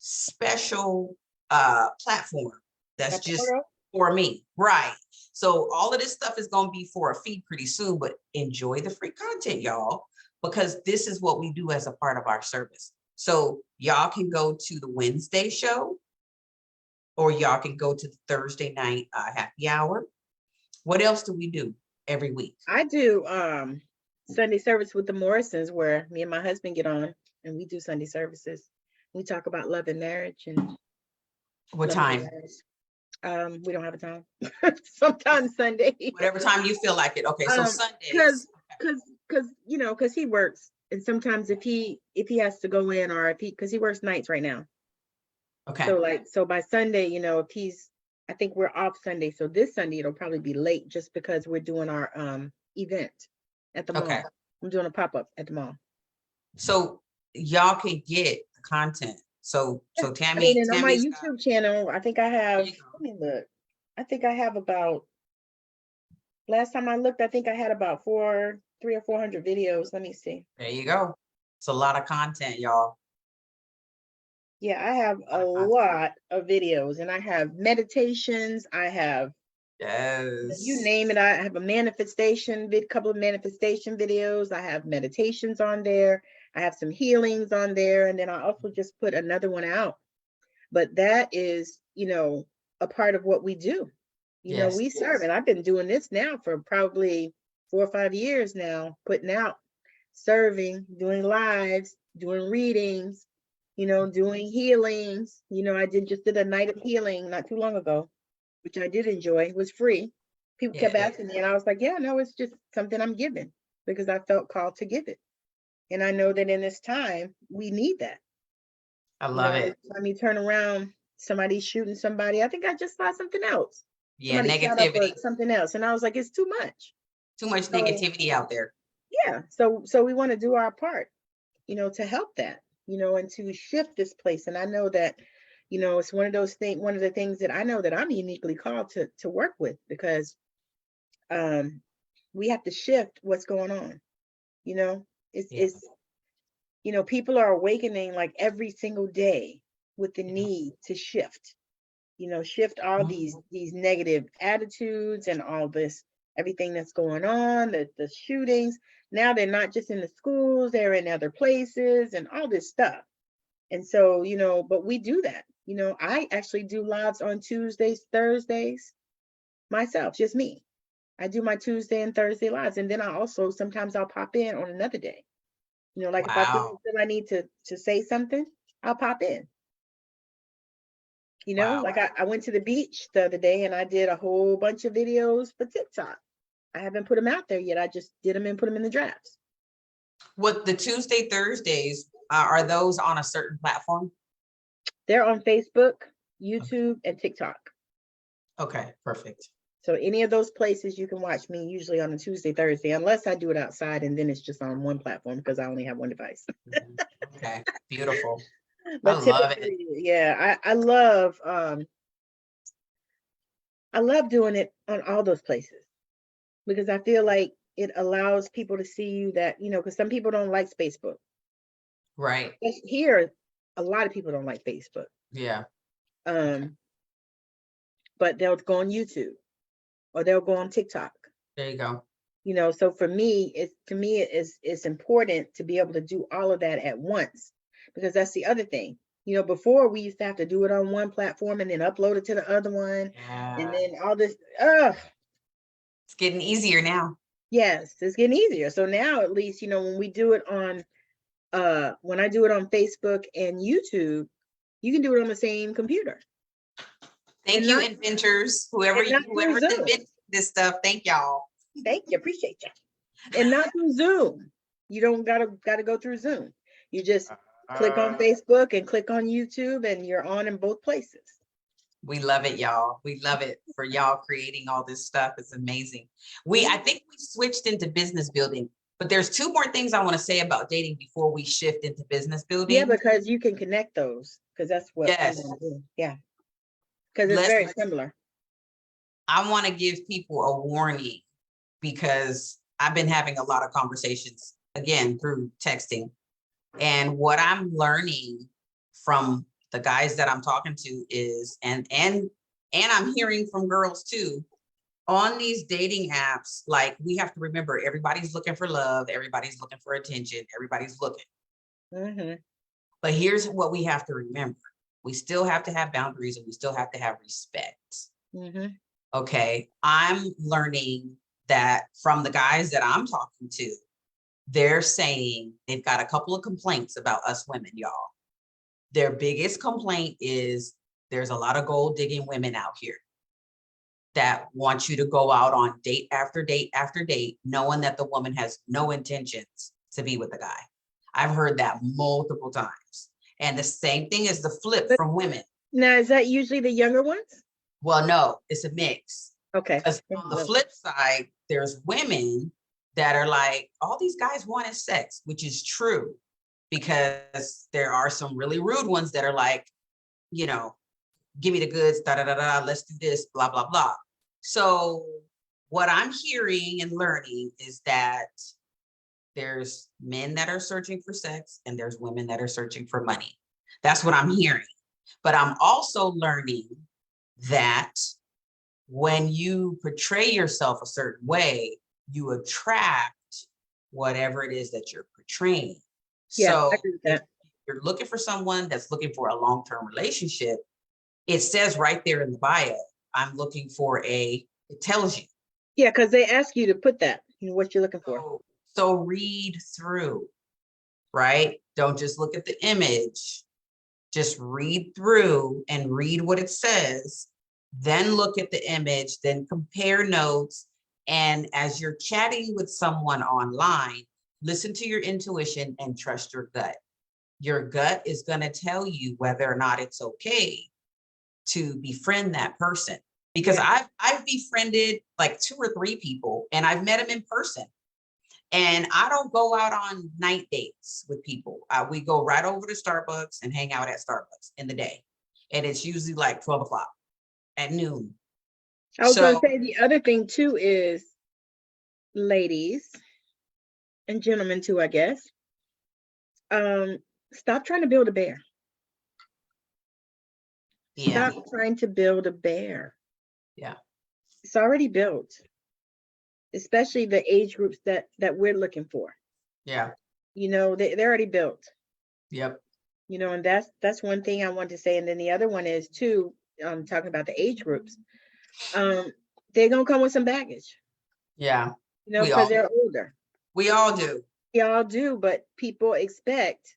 special platform that's just for me, right? So all of this stuff is going to be for a fee pretty soon, but enjoy the free content, y'all, because this is what we do as a part of our service. So y'all can go to the Wednesday show, or y'all can go to the Thursday night happy hour. What else do we do every week? I do Sunday service with the Morrisons, where me and my husband get on and we do Sunday services. We talk about love and marriage. And what time? We don't have a time. Sometimes Sunday. Whatever time you feel like it. Okay, so Sundays. Because he works, and sometimes if he has to go in, or because he works nights right now. Okay. So by Sunday, I think we're off Sunday. So this Sunday it'll probably be late just because we're doing our event at the mall. Okay. I'm doing a pop-up at the mall. So y'all can get the content. So Tammi, on my YouTube channel, I think I have, let me look. I think I have about, last time I looked, I think I had about 300 or 400 videos. Let me see. There you go. It's a lot of content, y'all. Yeah, I have a lot of videos, and I have meditations. I have, you name it. I have a couple of manifestation videos. I have meditations on there. I have some healings on there. And then I also just put another one out. But that is, a part of what we do. We serve. And I've been doing this now for probably 4 or 5 years now, putting out, serving, doing lives, doing readings, doing healings. I just did a night of healing not too long ago, which I did enjoy. It was free. People kept asking me, and I was like, yeah, no, it's just something I'm giving because I felt called to give it. And I know that in this time, we need that. I love it. I mean, turn around, somebody's shooting somebody. I think I just saw something else. Yeah, negativity. Something else. And I was like, it's too much. Too much negativity out there. Yeah. So we want to do our part, to help that, and to shift this place. And I know that, it's one of those things, one of the things that I know that I'm uniquely called to work with, because we have to shift what's going on. It's people are awakening like every single day with the need to shift, shift all these negative attitudes and all this, everything that's going on, the shootings. Now they're not just in the schools, they're in other places and all this stuff. And so, but we do that. I actually do lives on Tuesdays, Thursdays myself, just me. I do my Tuesday and Thursday lives. And then sometimes I'll pop in on another day. Like if I feel I need to say something, I'll pop in. Like I went to the beach the other day and I did a whole bunch of videos for TikTok. I haven't put them out there yet. I just did them and put them in the drafts. What the Tuesday, Thursdays, are those on a certain platform? They're on Facebook, YouTube, and TikTok. Okay, perfect. So any of those places you can watch me usually on a Tuesday, Thursday, unless I do it outside and then it's just on one platform because I only have one device. Okay, beautiful. But I love it. typically, yeah, I love doing it on all those places because I feel like it allows people to see you that, because some people don't like Facebook. Right. Here, a lot of people don't like Facebook. Yeah. But they'll go on YouTube or they'll go on TikTok. There you go. So for me, it's important to be able to do all of that at once, because that's the other thing. Before we used to have to do it on one platform and then upload it to the other one, and then all this. It's getting easier now. Yes, it's getting easier. So now at least, when we do it on, when I do it on Facebook and YouTube, you can do it on the same computer. Thank you, inventors, whoever's invented this stuff. Thank y'all. Thank you, appreciate you. And not through Zoom. You don't gotta go through Zoom. You just click on Facebook and click on YouTube, and you're on in both places. We love it, y'all. We love it for y'all creating all this stuff. It's amazing. I think we switched into business building, but there's two more things I want to say about dating before we shift into business building. Yeah, because you can connect those, because that's what I want to do. Yeah, because it's very similar. I want to give people a warning, because I've been having a lot of conversations, again, through texting. And what I'm learning from the guys that I'm talking to is, and I'm hearing from girls too, on these dating apps, like, we have to remember, everybody's looking for love, everybody's looking for attention, everybody's looking. Mm-hmm. But here's what we have to remember. We still have to have boundaries, and we still have to have respect. Mm-hmm. Okay, I'm learning that from the guys that I'm talking to, they're saying they've got a couple of complaints about us women, y'all. Their biggest complaint is there's a lot of gold digging women out here that want you to go out on date after date after date, knowing that the woman has no intentions to be with the guy. I've heard that multiple times. And the same thing is the flip from women. Now, is that usually the younger ones? Well, no, it's a mix. Okay. Because on the flip side, there's women that are like, all these guys wanted sex, which is true, because there are some really rude ones that are like, give me the goods, da da da da, let's do this, blah blah blah. So what I'm hearing and learning is that there's men that are searching for sex and there's women that are searching for money. That's what I'm hearing. But I'm also learning that when you portray yourself a certain way, you attract whatever it is that you're portraying. Yeah, so I agree with that. If you're looking for someone that's looking for a long-term relationship, it says right there in the bio, I'm looking for it tells you. Yeah, because they ask you to put that, what you're looking for. So read through, right? Don't just look at the image. Just read through and read what it says. Then look at the image, then compare notes. And as you're chatting with someone online, listen to your intuition and trust your gut. Your gut is going to tell you whether or not it's okay to befriend that person. Because I've befriended like 2 or 3 people, and I've met them in person. And I don't go out on night dates with people. We go right over to Starbucks and hang out at Starbucks in the day. And it's usually like 12 o'clock at noon. I was going to say the other thing too is, ladies and gentlemen too, I guess, stop trying to build a bear. Yeah. Stop trying to build a bear. Yeah. It's already built, especially the age groups that we're looking for. Yeah. They're already built. Yep. And that's one thing I want to say. And then the other one is too, talking about the age groups, they're gonna come with some baggage. Yeah. Because they're older. We all do. We all do, but people expect,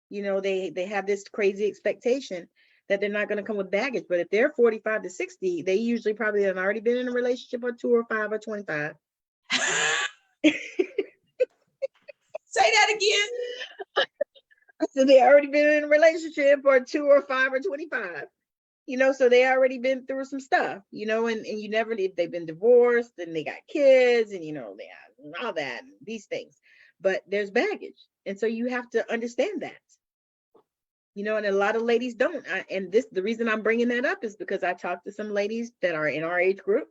they have this crazy expectation that they're not going to come with baggage. But if they're 45 to 60, they usually probably have already been in a relationship or 2 or 5 or 25. Say that again. So they already been in a relationship or 2 or 5 or 25. So they already been through some stuff, and you never, if they've been divorced and they got kids and, they got all that, and these things, but there's baggage. And so you have to understand that, and a lot of ladies don't. The reason I'm bringing that up is because I talked to some ladies that are in our age group,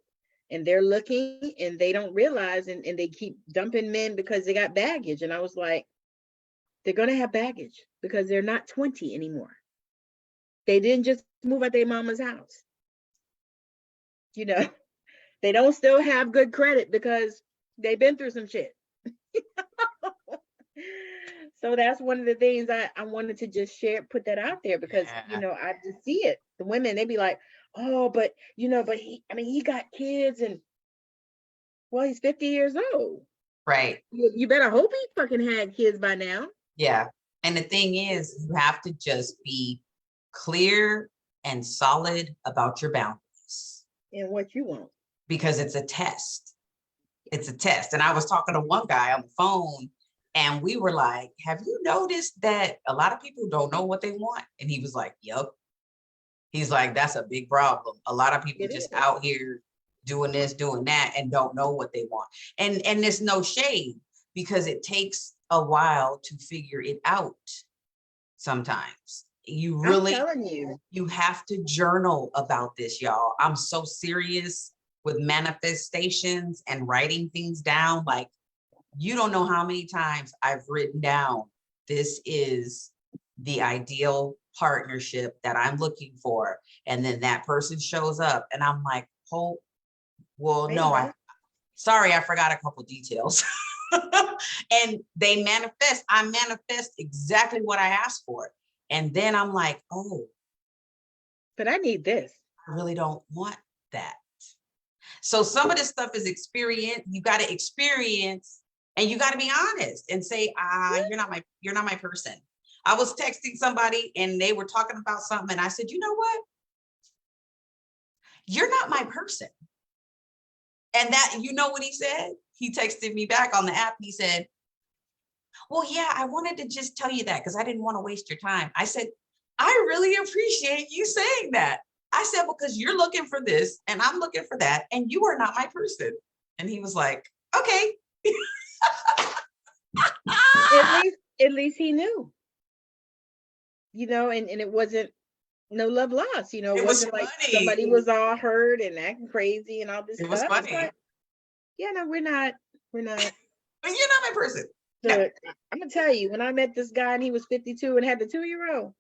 and they're looking and they don't realize, and they keep dumping men because they got baggage. And I was like, they're going to have baggage because they're not 20 anymore. They didn't just move out their mama's house. They don't still have good credit because they've been through some shit. So that's one of the things I wanted to just share, put that out there, because, I just see it. The women, they be like, oh, but he got kids, and well, he's 50 years old. Right. You better hope he fucking had kids by now. Yeah. And the thing is, you have to just be clear and solid about your boundaries. And what you want. Because it's a test. It's a test. And I was talking to one guy on the phone, and we were like, have you noticed that a lot of people don't know what they want? And he was like, yup. He's like, that's a big problem. A lot of people just out here doing this, doing that, and don't know what they want. And there's no shade, because it takes a while to figure it out. Sometimes you really, I'm telling you have to journal about this, y'all. I'm so serious with manifestations and writing things down. Like, you don't know how many times I've written down, this is the ideal partnership that I'm looking for. And then that person shows up and I'm like, oh, well, no, sorry, I forgot a couple details. And they manifest. I manifest exactly what I asked for. And then I'm like, oh, but I need this. I really don't want that. So some of this stuff is experience. You got to experience, and you got to be honest and say, you're not my person. I was texting somebody and they were talking about something, and I said, you know what? You're not my person. And that, you know what he said? He texted me back on the app. He said, well, yeah, I wanted to just tell you that because I didn't want to waste your time. I said, I really appreciate you saying that. I said, because you're looking for this and I'm looking for that, and you are not my person. And he was like, okay. At least he knew, and it wasn't no love lost, it wasn't like somebody was all hurt and acting crazy and all this stuff. It was funny. Like, yeah, no, we're not. But you're not my person. Look, I'm gonna tell you, when I met this guy and he was 52 and had the 2-year-old.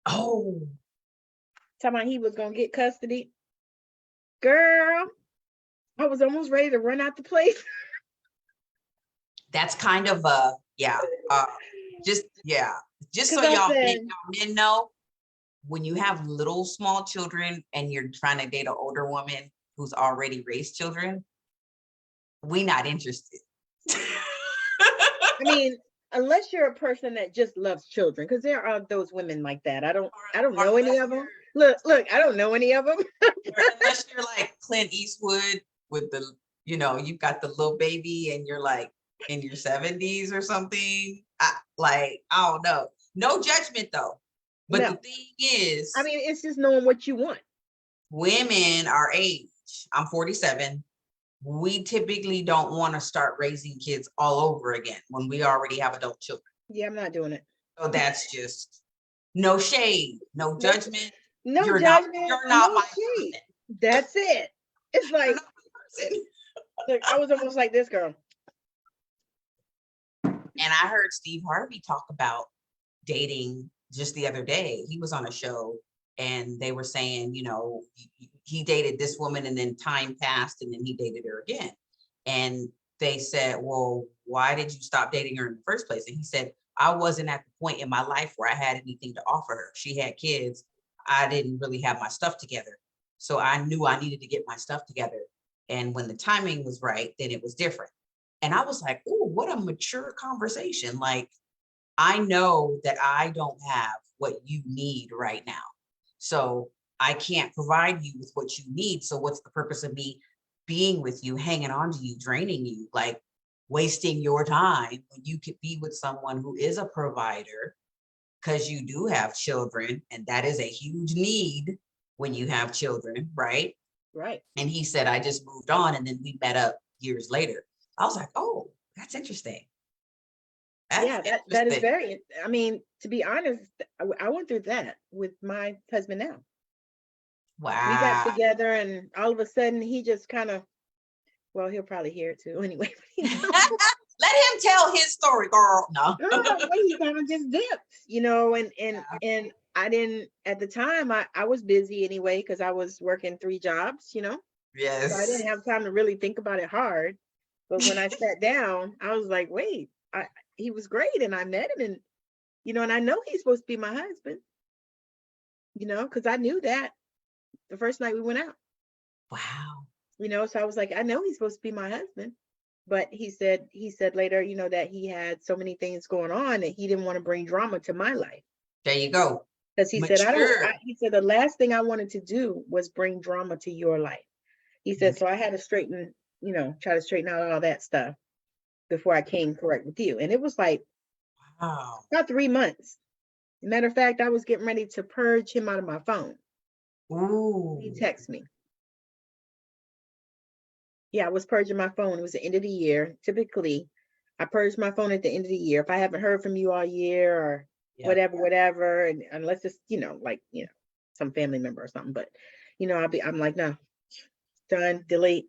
Oh. Talking about he was gonna get custody. Girl, I was almost ready to run out the place. That's kind of just so y'all men know, when you have little small children and you're trying to date an older woman who's already raised children, we not interested. I mean, unless you're a person that just loves children, because there are those women like that. I don't know any of them. Look, I don't know any of them. Unless you're like Clint Eastwood with the, you've got the little baby and you're like in your 70s or something. I don't know. No judgment though. But the thing is, I mean, it's just knowing what you want. Women our age, I'm 47. We typically don't want to start raising kids all over again when we already have adult children. Yeah, I'm not doing it. So that's just no shade, no judgment. No judgment. You're not my shade. person. That's it. It's like, look, I was almost like this girl. And I heard Steve Harvey talk about dating just the other day. He was on a show and they were saying, he dated this woman and then time passed and then he dated her again. And they said, well, why did you stop dating her in the first place? And he said, I wasn't at the point in my life where I had anything to offer her. She had kids. I didn't really have my stuff together. So I knew I needed to get my stuff together. And when the timing was right, then it was different. And I was like, oh, what a mature conversation. Like, I know that I don't have what you need right now. So I can't provide you with what you need. So what's the purpose of me being with you, hanging on to you, draining you, like wasting your time when you could be with someone who is a provider, because you do have children and that is a huge need. when you have children, right? Right. And he said, I just moved on, and then we met up years later. I was like, oh, that's interesting. Yeah, that is very, I mean, to be honest, I went through that with my husband now. Wow. We got together and all of a sudden he just kind of, well, he'll probably hear it too anyway. Let him tell his story, girl. No. He kind of just dipped, you know, and I didn't, at the time, I was busy anyway, because I was working 3 jobs, you know. Yes. So I didn't have time to really think about it hard. But when I sat down, I was like, wait, he was great. And I met him, and, you know, and I know he's supposed to be my husband, you know, because I knew that the first night we went out. Wow. You know, so I was like, I know he's supposed to be my husband. But he said later, you know, that he had so many things going on that he didn't want to bring drama to my life. There you go. Because he said, he said, the last thing I wanted to do was bring drama to your life. He said, so I had to straighten, you know, try to straighten out all that stuff before I came correct with you. And it was like, wow, about 3 months. Matter of fact, I was getting ready to purge him out of my phone. Ooh. He texted me. Yeah, I was purging my phone. It was the end of the year. Typically, I purge my phone at the end of the year. If I haven't heard from you all year or whatever, and unless it's, you know, like, you know, some family member or something, but, you know, I'm like, no, done, delete.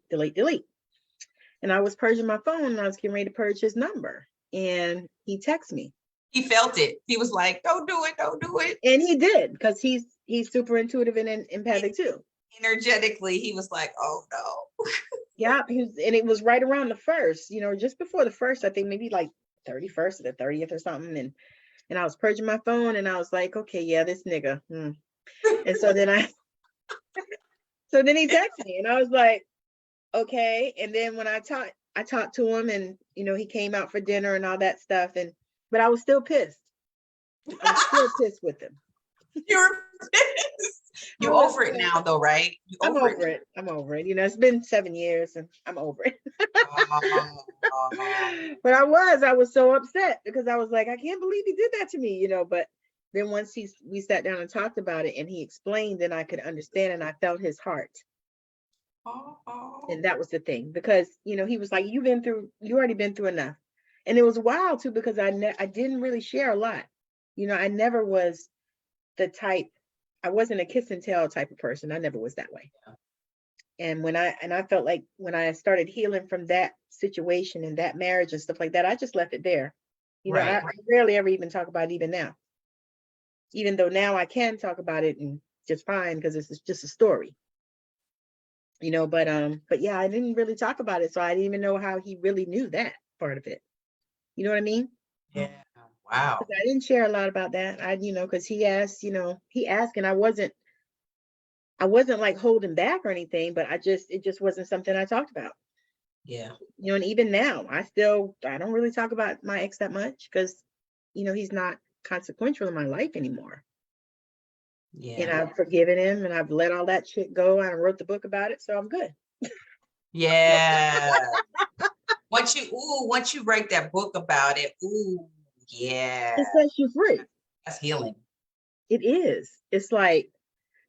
And I was purging my phone, and I was getting ready to purge his number, and he texted me. He felt it. He was like, don't do it. And he did, because he's super intuitive and empathic too. Energetically, he was like, oh no. Yeah, and it was right around the 1st, you know, just before the 1st, I think maybe like 31st or the 30th or something. And I was purging my phone, and I was like, okay, yeah, this nigga. And so then so then he texted me, and I was like, okay. And then when I talked to him, and, you know, he came out for dinner and all that stuff. But I was still pissed. I was still pissed with him. You're pissed. You're over it now, though, right? I'm over it. I'm over it. You know, it's been 7 years, and I'm over it. But I was so upset, because I was like, I can't believe he did that to me, you know. But then once we sat down and talked about it, and he explained, then I could understand, and I felt his heart. And that was the thing, because, you know, he was like, you already been through enough. And it was wild too, because I didn't really share a lot. You know, I never was the type. I wasn't a kiss and tell type of person. I never was that way. And I felt like when I started healing from that situation and that marriage and stuff like that, I just left it there. You know, I rarely ever even talk about it even now. Even though now I can talk about it and just fine, because it's just a story. You know, but yeah, I didn't really talk about it. So I didn't even know how he really knew that part of it. You know what I mean? Yeah. Wow. I didn't share a lot about that. You know, because he asked, and I wasn't like holding back or anything, but it just wasn't something I talked about. Yeah. You know, and even now, I don't really talk about my ex that much, because, you know, he's not consequential in my life anymore. Yeah. And I've forgiven him, and I've let all that shit go. I wrote the book about it, so I'm good. Yeah. Once you write that book about it, yeah. It sets you free. That's healing. It is. It's like,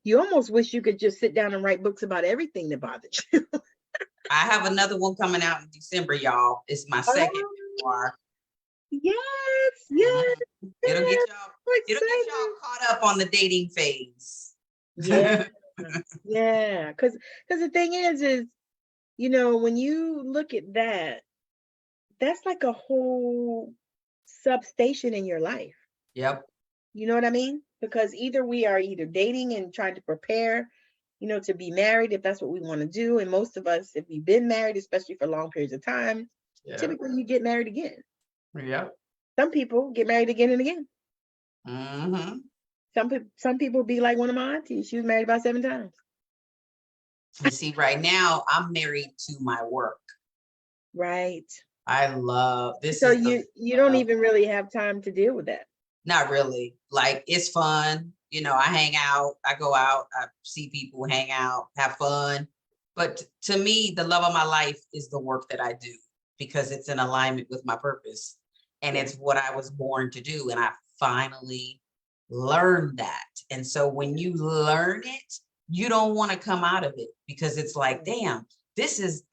you almost wish you could just sit down and write books about everything that bothered you. I have another one coming out in December, y'all. It's my second memoir. Yes. It'll get y'all caught up on the dating phase. Yeah. Yeah. Because the thing is, you know, when you look at that, that's like a whole substation in your life. Yep. You know what I mean? Because either we are dating and trying to prepare, you know, to be married, if that's what we want to do. And most of us, if we've been married, especially for long periods of time, typically you get married again. Yep. Some people get married again and again. Mm-hmm. Some people be like one of my aunties. She was married about 7 times. You see, right now I'm married to my work. Right. I love this. So you don't even really have time to deal with that. Not really. Like, it's fun. You know, I hang out, I go out, I see people, hang out, have fun. But to me, the love of my life is the work that I do, because it's in alignment with my purpose. And it's what I was born to do. And I finally learned that. And so when you learn it, you don't want to come out of it because it's like, damn, this is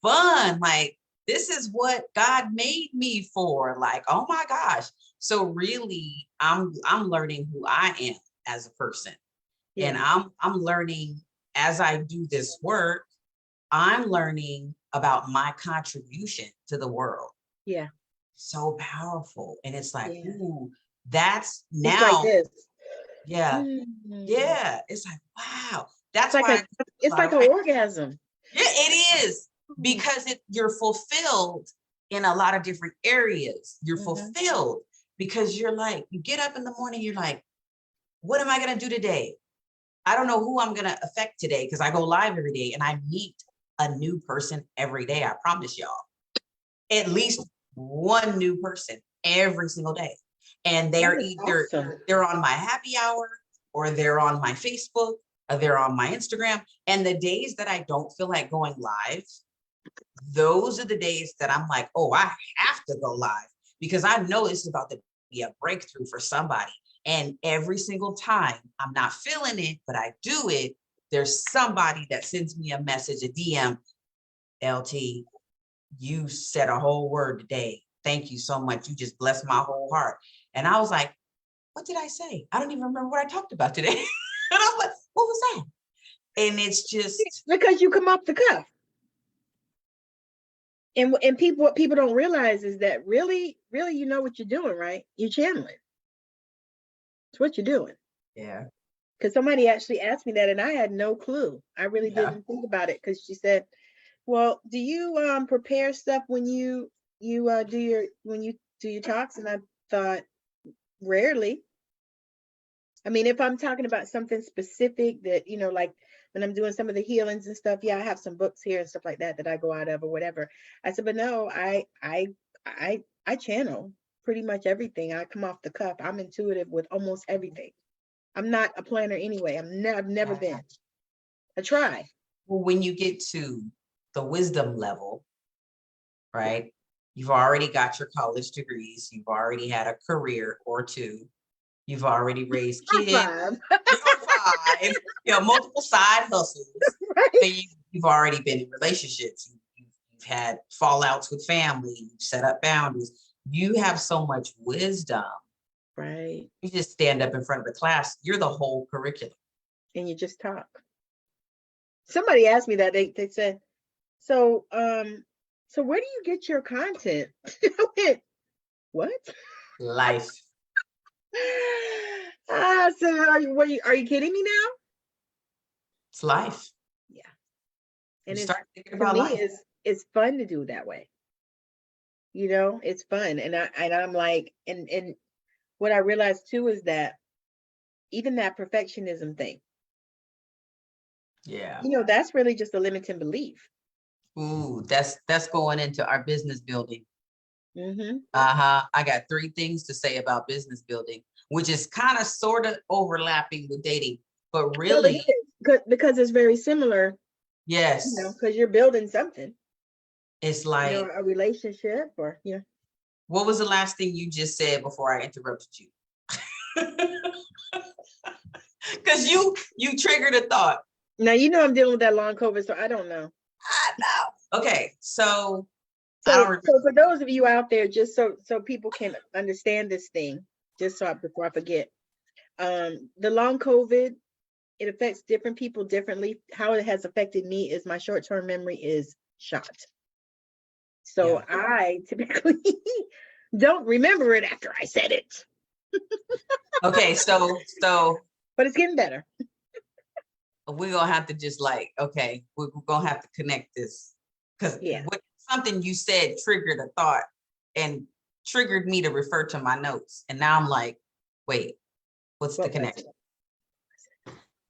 fun. Like, this is what God made me for. Like, oh my gosh. So really, I'm learning who I am as a person. Yeah. And I'm learning as I do this work, I'm learning about my contribution to the world. Yeah. So powerful. And it's like, yeah. ooh, that's now. It's like this. Yeah. Yeah. It's like, wow. That's it's like why it's like an orgasm. Yeah, it is. Because you're fulfilled in a lot of different areas. You're fulfilled because you're like, you get up in the morning, you're like, what am I going to do today? I don't know who I'm going to affect today because I go live every day and I meet a new person every day. I promise y'all, at least one new person every single day. And they're either they're on my happy hour or they're on my Facebook or they're on my Instagram. And the days that I don't feel like going live, those are the days that I'm like, oh, I have to go live because I know it's about to be a breakthrough for somebody. And every single time I'm not feeling it, but I do it, there's somebody that sends me a message, a DM, LT, you said a whole word today. Thank you so much. You just blessed my whole heart. And I was like, what did I say? I don't even remember what I talked about today. And I was like, what was that? And it's just because you come off the cuff. And what people don't realize is that really, you know what you're doing, right? You're channeling. It's what you're doing. Yeah. Because somebody actually asked me that and I had no clue. I really didn't think about it because she said, well, do you prepare stuff when you do your talks? And I thought, rarely. I mean, if I'm talking about something specific that, you know, like when I'm doing some of the healings and stuff, yeah, I have some books here and stuff like that I go out of or whatever. I said, but no, I channel pretty much everything. I come off the cuff. I'm intuitive with almost everything. I'm not a planner anyway. I've never been. I try. Well, when you get to the wisdom level, right? You've already got your college degrees. You've already had a career or two. You've already raised kids. Five. You know, multiple side hustles. Right. You've already been in relationships. You've had fallouts with family. You've set up boundaries. You have so much wisdom. Right. You just stand up in front of the class. You're the whole curriculum. And you just talk. Somebody asked me that. They said, so where do you get your content? I went, what? Life. So are you kidding me now? It's life. Yeah. And start thinking about life. It's fun to do it that way. You know, it's fun. And I'm like, and what I realized too is that even that perfectionism thing. Yeah. You know, that's really just a limiting belief. Ooh, that's going into our business building. I got 3 things to say about business building, which is kind of sort of overlapping with dating, but really because it's very similar. Yes. You know, because you're building something. It's like, you know, a relationship or What was the last thing you just said before I interrupted you? Because you triggered a thought. Now, you know, I'm dealing with that long COVID, so I don't know. I know. Okay, so for those of you out there, just so people can understand this thing, before I forget, the long COVID, it affects different people differently. How it has affected me is my short-term memory is shot. So I typically don't remember it after I said it. Okay, so but it's getting better. We're gonna have to just we're gonna have to connect this because something you said triggered a thought and triggered me to refer to my notes. And now I'm like, wait, what's the connection?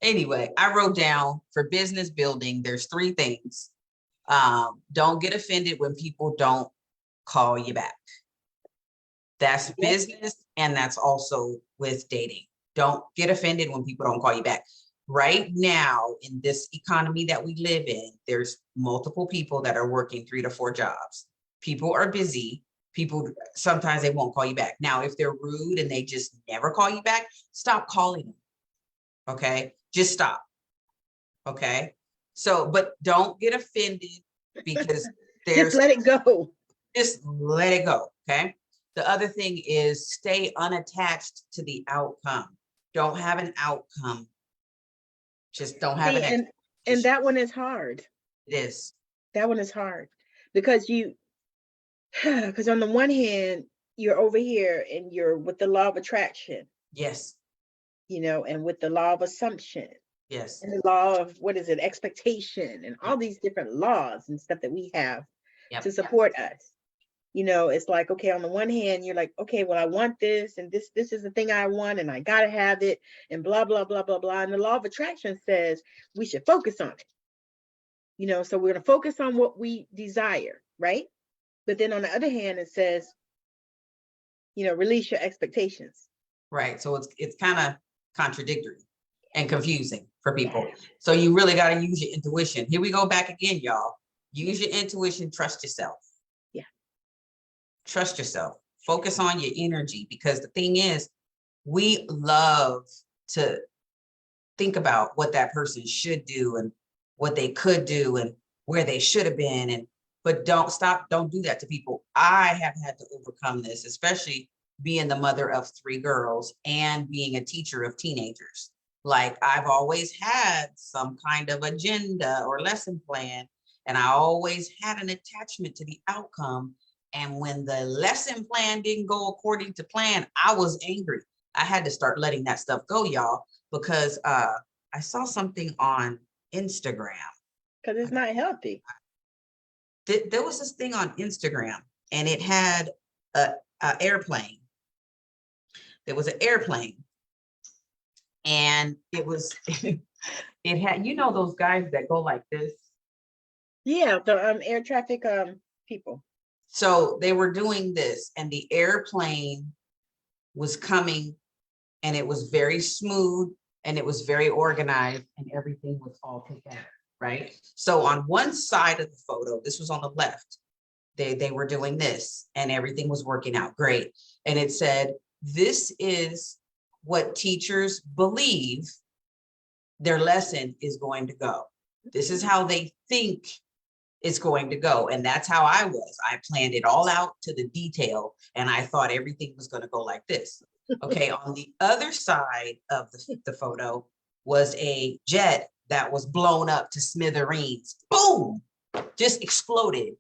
Anyway, I wrote down for business building, there's 3 things. Don't get offended when people don't call you back. That's business, and that's also with dating. Don't get offended when people don't call you back. Right now, in this economy that we live in, there's multiple people that are working 3 to 4 jobs. People are busy. People, sometimes they won't call you back. Now, if they're rude and they just never call you back, stop calling them. Okay, just stop. Okay. So, but don't get offended because Just let it go. just let it go. Okay. The other thing is stay unattached to the outcome. Don't have an outcome. Just don't have See, an and that one is hard. It is. That one is hard because because on the one hand, you're over here and you're with the law of attraction, Yes. and with the law of assumption Yes. and the law of, what is it, expectation, and all these different laws and stuff that we have Yep. to support us. It's like, okay, on the one hand, you're like, okay, well, I want this, and this is the thing I want, and I gotta have it, and blah, blah, blah, blah, blah. And the law of attraction says we should focus on it. So we're gonna focus on what we desire, right? But then on the other hand, it says, release your expectations. Right. So it's kind of contradictory and confusing for people. So you really got to use your intuition. Here we go back again, y'all. Use your intuition, trust yourself. Yeah. Trust yourself. Focus on your energy, because the thing is, we love to think about what that person should do and what they could do and where they should have been. But don't do that to people. I have had to overcome this, especially being the mother of 3 girls and being a teacher of teenagers. Like, I've always had some kind of agenda or lesson plan, and I always had an attachment to the outcome. And when the lesson plan didn't go according to plan, I was angry. I had to start letting that stuff go, y'all, because I saw something on Instagram. Because it's not healthy. There was this thing on Instagram, and it had a airplane. There was an airplane, and it was it had, those guys that go like this. Yeah, the air traffic people. So they were doing this, and the airplane was coming, and it was very smooth, and it was very organized, and everything was all together, right? So on one side of the photo, this was on the left, they were doing this, and everything was working out great. And it said, this is what teachers believe their lesson is going to go. This is how they think it's going to go. And that's how I was. I planned it all out to the detail, and I thought everything was going to go like this. Okay, on the other side of the photo was a jet that was blown up to smithereens. Boom! Just exploded.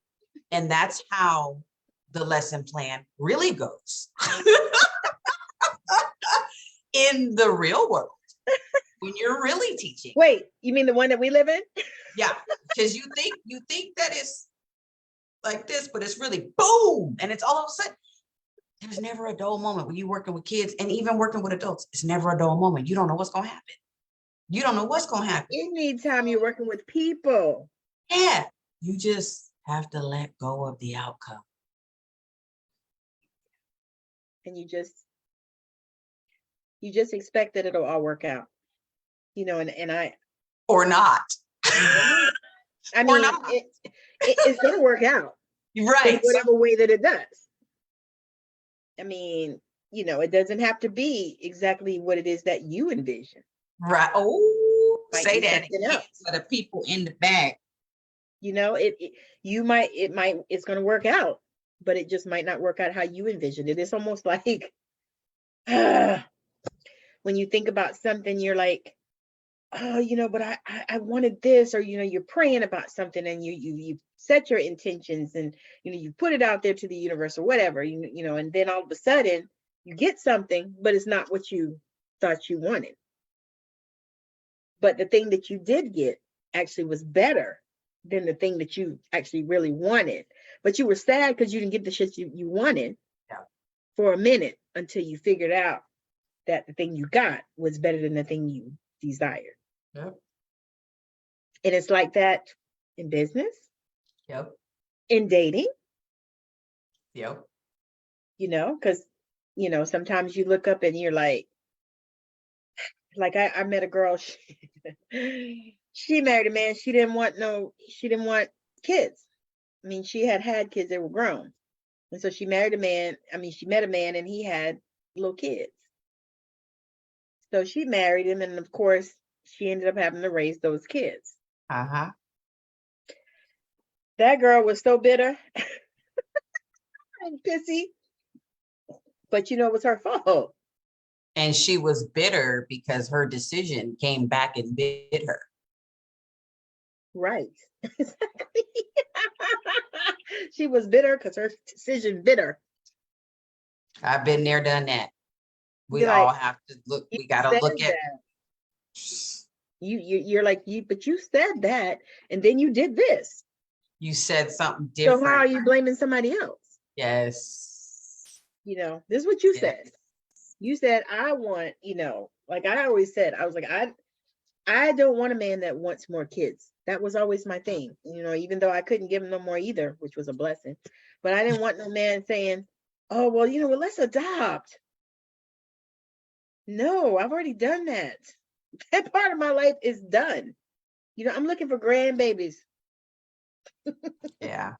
And that's how the lesson plan really goes. In the real world, when you're really teaching. Wait, you mean the one that we live in? Yeah, because you think that it's like this, but it's really boom, and it's all of a sudden. There's never a dull moment when you're working with kids, and even working with adults. It's never a dull moment. You don't know what's going to happen. You don't know what's going to happen. Anytime you're working with people. Yeah, you just have to let go of the outcome. And you just expect that it'll all work out, and I. Or not. I mean, it's going to work out. Right. In whatever way that it does. I mean, it doesn't have to be exactly what it is that you envision. Right. Oh, say that again for the people in the back. It's going to work out, but it just might not work out how you envisioned it. It's almost like when you think about something, you're like, oh, but I wanted this, or, you're praying about something, and you set your intentions, and, you put it out there to the universe or whatever, and then all of a sudden you get something, but it's not what you thought you wanted. But the thing that you did get actually was better than the thing that you actually really wanted. But you were sad because you didn't get the shit you wanted for a minute, until you figured out that the thing you got was better than the thing you desired. Yep. And it's like that in business. Yep. In dating. Yep. Because, sometimes you look up and you're like I met a girl, she married a man, she didn't want kids. I mean, she had kids, they were grown. And so she married a man, she met a man, and he had little kids. So she married him, and of course, she ended up having to raise those kids. Uh-huh. That girl was so bitter and pissy, but you know, it was her fault. And she was bitter because her decision came back and bit her. Right. Exactly. She was bitter because her decision bit her. I've been there, done that. We Be all like, have to look, "You we got to said look at. that. You're like, but you said that, and then you did this. You said something So how are different. you blaming somebody else? Yes. You know, this is what you Yes. said. You said, I want, you know, like I always said, I was like, I don't want a man that wants more kids. That was always my thing, you know, even though I couldn't give him no more either, which was a blessing. But I didn't want no man saying, oh, well, you know, well, let's adopt. No, I've already done that. That part of my life is done. You know, I'm looking for grandbabies. Yeah.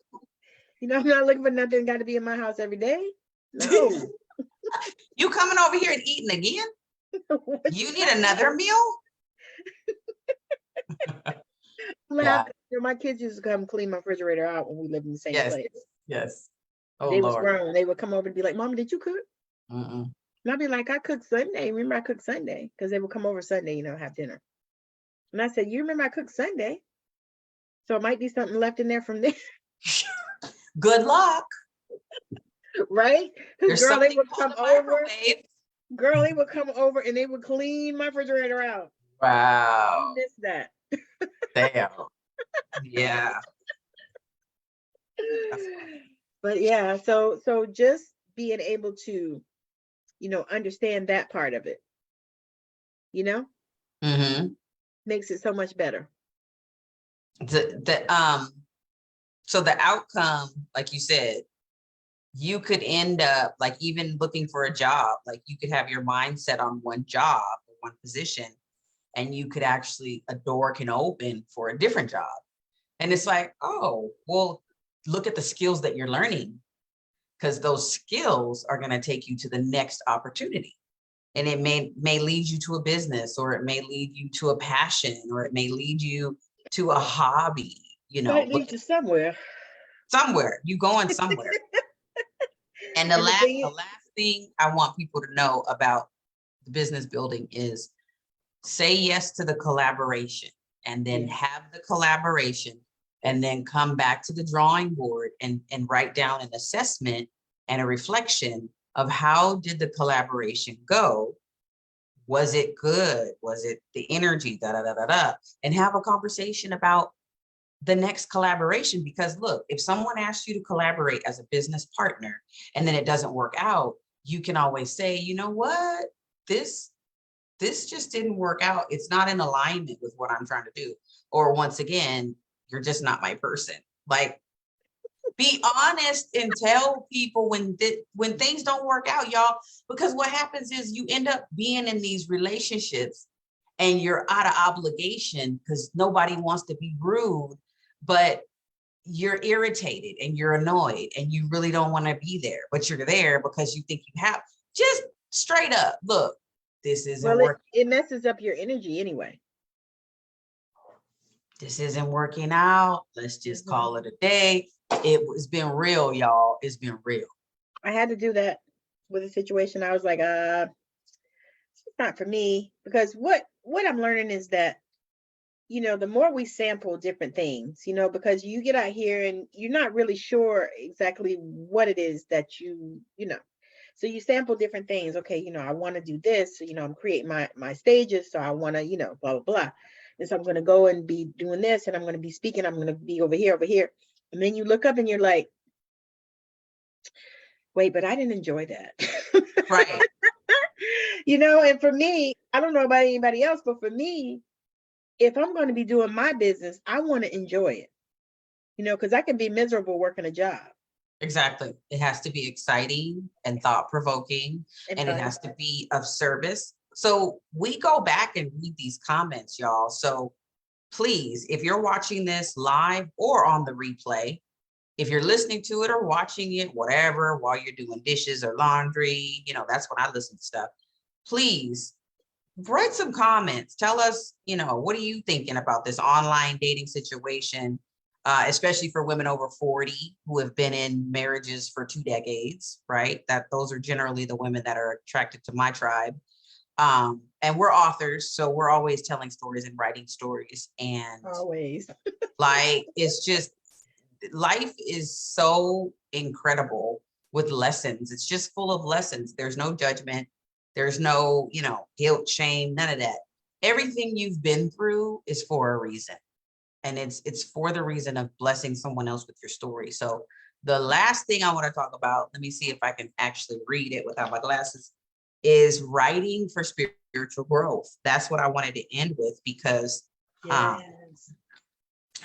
You know, I'm not looking for nothing got to be in my house every day. No. You coming over here and eating again? You need another meal? Yeah. My kids used to come clean my refrigerator out when we lived in the same Yes. place. Yes. Oh, They was Lord. grown. They would come over and be like, Mom, did you cook? Mm-mm. And I'd be like, I cooked Sunday. Remember I cooked Sunday? Because they would come over Sunday, you know, have dinner. And I said, you remember I cooked Sunday? So it might be something left in there from there. Good luck. Right? There's Girl, they something would called come a over. microwave. Girl, they would come over and they would clean my refrigerator out. Wow. I miss that. Damn. Yeah. But yeah, so just being able to, you know, understand that part of it, you know, Mm-hmm. makes it so much better. So the outcome, like you said, you could end up like even looking for a job, like you could have your mindset on one job or one position, and you could actually, a door can open for a different job. And it's like, oh, well, look at the skills that you're learning, because those skills are going to take you to the next opportunity. And it may lead you to a business, or it may lead you to a passion, or it may lead you to a hobby, you know. Might lead you somewhere. Somewhere, you going somewhere. And the last thing I want people to know about the business building is say yes to the collaboration, and then have the collaboration, and then come back to the drawing board and write down an assessment and a reflection of how did the collaboration go? Was it good? Was it the energy? And have a conversation about the next collaboration. Because look, if someone asks you to collaborate as a business partner and then it doesn't work out, you can always say, you know what, this just didn't work out. It's not in alignment with what I'm trying to do. Or once again, you're just not my person. Like, be honest and tell people when things don't work out, y'all, because what happens is you end up being in these relationships and you're out of obligation because nobody wants to be rude, but you're irritated and you're annoyed and you really don't want to be there, but you're there because you think you have. Just straight up, look, this isn't working. It messes up your energy anyway. This isn't working out. Let's just call it a day. It's been real, y'all. It's been real. I had to do that with a situation. I was like, it's not for me, because what I'm learning is that, you know, the more we sample different things, you know, because you get out here and you're not really sure exactly what it is that you know. So you sample different things. Okay, you know, I want to do this. So, you know, I'm creating my stages. So I want to, you know, blah, blah, blah. And so I'm going to go and be doing this, and I'm going to be speaking. I'm going to be over here. And then you look up and you're like, wait, but I didn't enjoy that. Right. You know, and for me, I don't know about anybody else, but for me, if I'm going to be doing my business, I want to enjoy it, you know, because I can be miserable working a job. Exactly. It has to be exciting and thought-provoking, and it has to be of service. So we go back and read these comments, y'all. So please, if you're watching this live or on the replay, if you're listening to it or watching it, whatever, while you're doing dishes or laundry, you know, that's when I listen to stuff. Please write some comments. Tell us, what are you thinking about this online dating situation, especially for women over 40 who have been in marriages for 2 decades, right? That those are generally the women that are attracted to my tribe. And we're authors, so we're always telling stories and writing stories. And Always. like, it's just, life is so incredible with lessons. It's just full of lessons. There's no judgment. There's no, guilt, shame, none of that. Everything you've been through is for a reason. And it's for the reason of blessing someone else with your story. So the last thing I want to talk about, let me see if I can actually read it without my glasses, is writing for spiritual growth. That's what I wanted to end with, because Yes.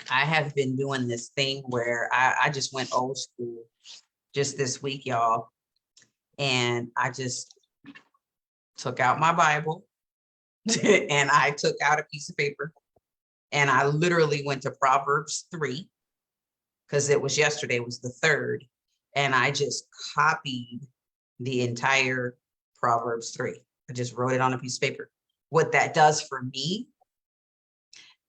I have been doing this thing where I just went old school just this week, y'all. And I just took out my Bible and I took out a piece of paper and I literally went to Proverbs 3, because it was yesterday was the 3rd. And I just copied the entire Proverbs 3. I just wrote it on a piece of paper. What that does for me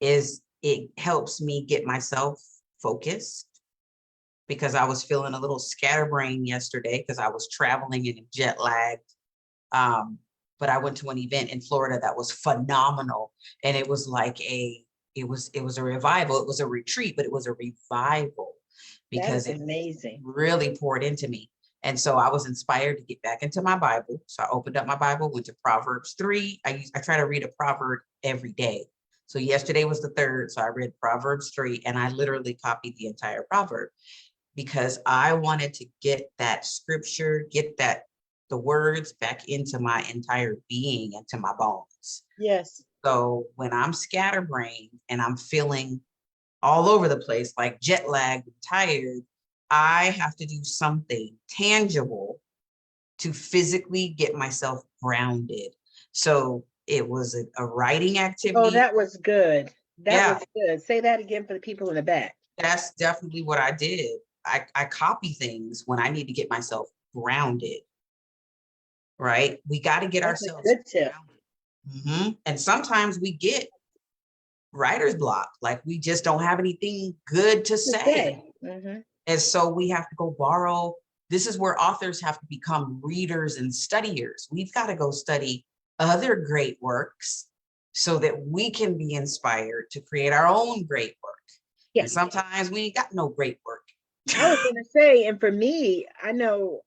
is it helps me get myself focused, because I was feeling a little scatterbrained yesterday because I was traveling and jet lagged. But I went to an event in Florida that was phenomenal. And it was like it was a revival. It was a retreat, but it was a revival because That is amazing. It really poured into me. And so I was inspired to get back into my Bible. So I opened up my Bible, went to Proverbs 3. I try to read a proverb every day. So yesterday was the 3rd. So I read Proverbs 3 and I literally copied the entire proverb, because I wanted to get that scripture, get the words back into my entire being and to my bones. Yes. So when I'm scatterbrained and I'm feeling all over the place, like jet lagged and tired, I have to do something tangible to physically get myself grounded. So it was a writing activity. Oh, that was good. Yeah. Was good. Say that again for the people in the back. That's definitely what I did. I copy things when I need to get myself grounded. Right? We got to get ourselves a good tip. grounded. And sometimes we get writer's block, like we just don't have anything good to say. And so we have to go borrow. This is where authors have to become readers and studiers. We've got to go study other great works so that we can be inspired to create our own great work. Yeah. And sometimes we ain't got no great work. I was going to say, and for me, I know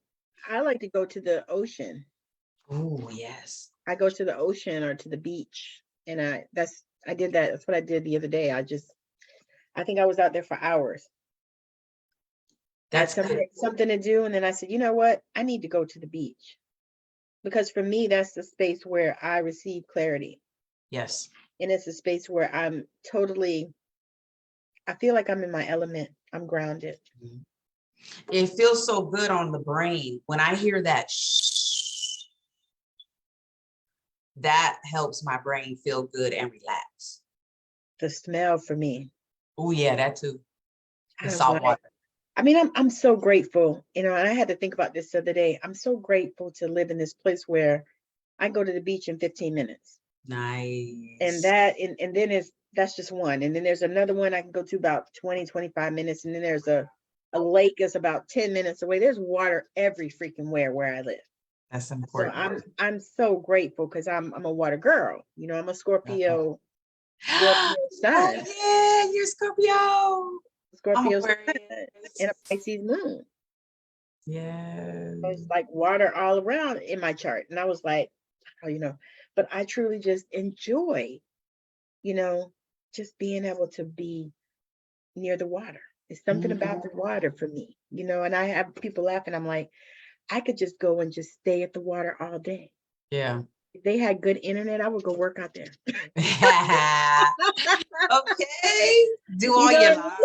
I like to go to the ocean. Oh, yes. I go to the ocean or to the beach. And I did that. That's what I did the other day. I think I was out there for hours. That's something to do. And then I said, you know what? I need to go to the beach. Because for me, that's the space where I receive clarity. Yes. And it's a space where I feel like I'm in my element. I'm grounded. It feels so good on the brain. When I hear that that helps my brain feel good and relax. The smell for me. Oh yeah, that too. The salt water. I mean, I'm so grateful, and I had to think about this the other day. I'm so grateful to live in this place where I go to the beach in 15 minutes. Nice. And then that's just one. And then there's another one I can go to about 20, 25 minutes. And then there's a lake that's about 10 minutes away. There's water every freaking where I live. That's important. So I'm so grateful because I'm a water girl. I'm a Scorpio. Scorpio sun. Oh, yeah, you're Scorpio. Scorpio sun and a Pisces moon. Yeah. It's like water all around in my chart. And I was like, but I truly just enjoy, just being able to be near the water. It's something about the water for me, and I have people laughing. I'm like, I could just go and just stay at the water all day. Yeah. If they had good internet, I would go work out there. Okay. Do all your lives.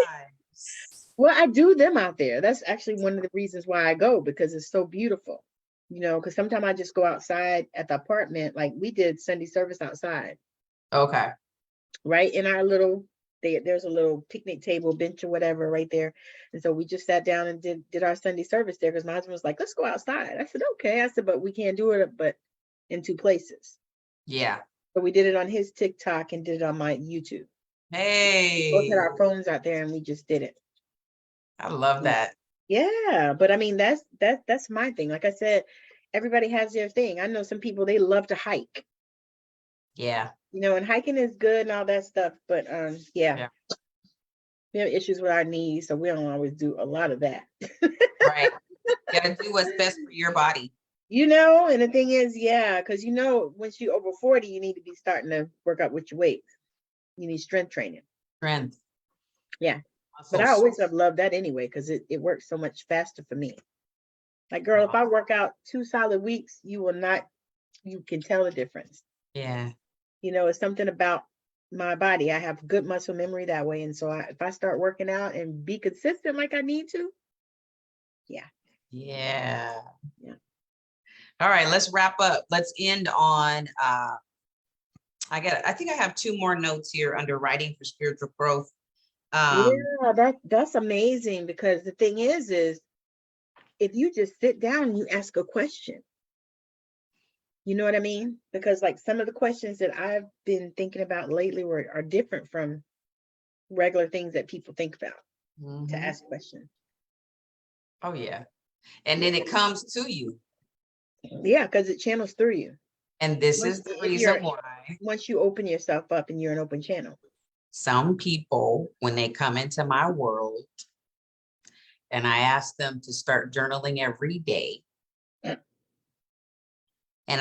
Well, I do them out there. That's actually one of the reasons why I go, because it's so beautiful. Because sometimes I just go outside at the apartment. Like we did Sunday service outside. Okay. Right in our there's a little picnic table, bench or whatever right there. And so we just sat down and did our Sunday service there, because my husband was like, let's go outside. I said, okay. I said, but we can't do it but in two places. Yeah. So we did it on his TikTok and did it on my YouTube. We both Hey, had our phones out there and we just did it. I love that. Yeah, but I mean that's my thing. Like I said, everybody has their thing. I know some people, they love to hike. Yeah. You know, and hiking is good and all that stuff, but yeah. We have issues with our knees, so we don't always do a lot of that. Right. Gotta do what's best for your body. You know, and the thing is, yeah, because you know, once you're over 40, you need to be starting to work out with your weights. You need strength training. Strength. Yeah. But Muscles. I always have loved that anyway, because it works so much faster for me. Like, girl, if I work out 2 solid weeks, you can tell the difference. Yeah. You know, it's something about my body. I have good muscle memory that way. And so if I start working out and be consistent like I need to, yeah. Yeah. Yeah. All right, let's wrap up. Let's end on I think I have 2 more notes here under writing for spiritual growth. Yeah, that's amazing, because the thing is if you just sit down and you ask a question, you know what I mean? Because like some of the questions that I've been thinking about lately are different from regular things that people think about to ask questions. Oh yeah. And then it comes to you. Yeah, because it channels through you. And this is the reason why. Once you open yourself up and you're an open channel. Some people, when they come into my world and I ask them to start journaling every day, and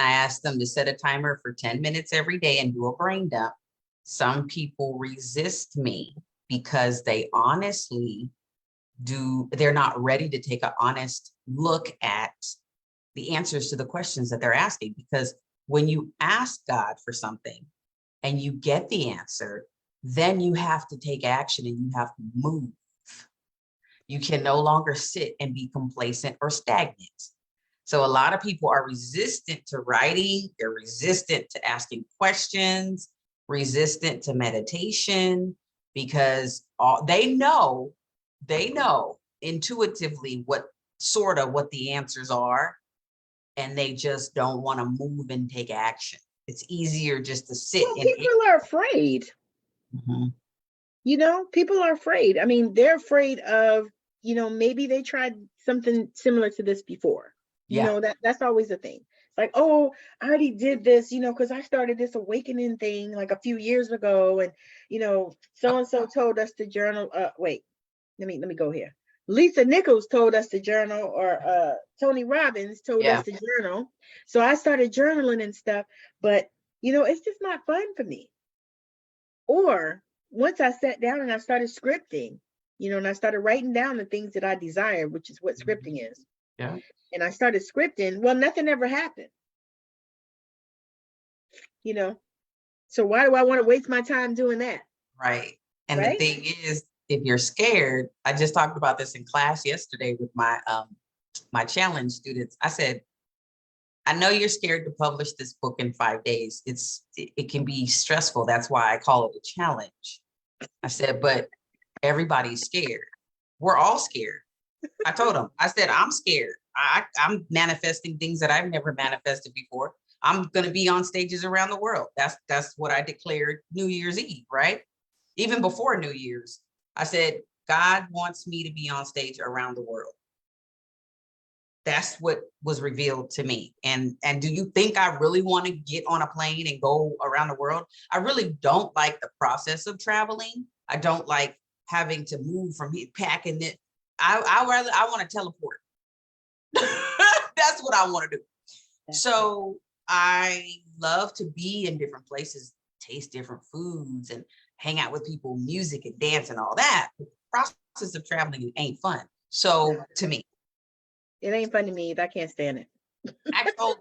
I ask them to set a timer for 10 minutes every day and do a brain dump, some people resist me because they honestly they're not ready to take an honest look at the answers to the questions that they're asking. Because when you ask God for something and you get the answer, then you have to take action and you have to move. You can no longer sit and be complacent or stagnant. So a lot of people are resistant to writing. They're resistant to asking questions, resistant to meditation, because they know intuitively what the answers are, and they just don't want to move and take action. It's easier just to sit. Well, people are afraid. Mm-hmm. You know, people are afraid. I mean, they're afraid of, you know, maybe they tried something similar to this before. You know, that's always a thing. It's like, oh, I already did this, you know, because I started this awakening thing like a few years ago. And, you know, so-and-so told us to journal. Wait, let me go here. Lisa Nichols told us to journal, or Tony Robbins told us to journal. So I started journaling and stuff, but, you know, it's just not fun for me. Or once I sat down and I started scripting, you know, and I started writing down the things that I desire, which is what scripting is. Yeah. And I started scripting, well, nothing ever happened. You know, so why do I want to waste my time doing that? Right. And the thing is, if you're scared, I just talked about this in class yesterday with my my challenge students. I said, I know you're scared to publish this book in 5 days. It can be stressful. That's why I call it a challenge. I said, but everybody's scared. We're all scared. I told them, I said, I'm scared. I'm manifesting things that I've never manifested before. I'm going to be on stages around the world. That's what I declared New Year's Eve, right? Even before New Year's, I said, God wants me to be on stage around the world. That's what was revealed to me. And do you think I really want to get on a plane and go around the world? I really don't like the process of traveling. I don't like having to move from here, packing it. I want to teleport. That's what I want to do. So I love to be in different places, taste different foods, and hang out with people, music and dance and all that. The process of traveling ain't fun. So to me, it ain't fun to me. I can't stand it. I told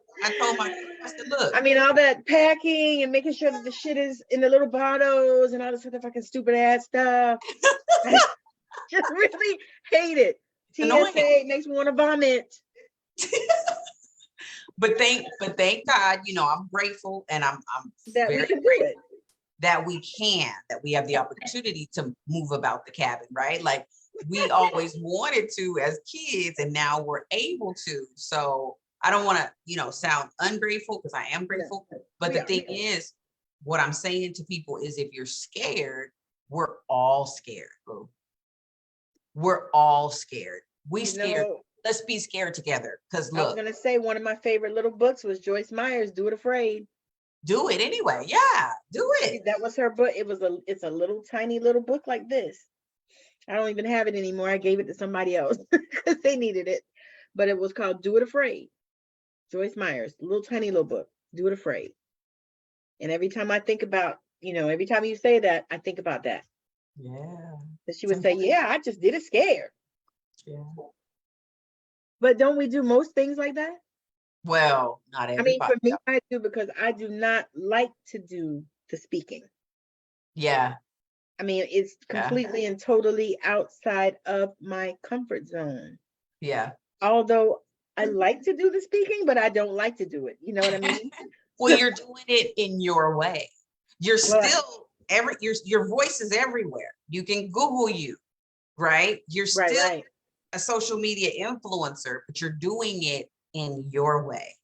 my, I said, look. I mean, all that packing and making sure that the shit is in the little bottles and all this other fucking stupid ass stuff. I just really hate it. TSA makes me want to vomit. But thank God, you know, I'm grateful, and I'm that we can do it. That we have the opportunity to move about the cabin, right? Like we always wanted to as kids, and now we're able to. So I don't want to, you know, sound ungrateful, because I am grateful. But the thing is, what I'm saying to people is if you're scared, we're all scared, boo. We're all scared. We scared. Let's be scared together. Because I was look, gonna say one of my favorite little books was Joyce Meyer's Do It Afraid. do it anyway. Yeah, do it. That was her book. It's a little tiny little book like this. I don't even have it anymore. I gave it to somebody else because they needed it. But it was called Do It Afraid. Joyce Meyer's little tiny little book, Do It Afraid. And every time I think about, every time you say that, I think about that. Yeah. That she would say, yeah, I just did it scared. Yeah. But don't we do most things like that? Well, not everybody. I mean, for me, I do, because I do not like to do the speaking. Yeah. I mean, it's completely and totally outside of my comfort zone. Yeah. Although I like to do the speaking, but I don't like to do it. You know what I mean? Well, you're doing it in your way. You're still your voice is everywhere. You can Google you, right? You're still a social media influencer, but you're doing it in your way.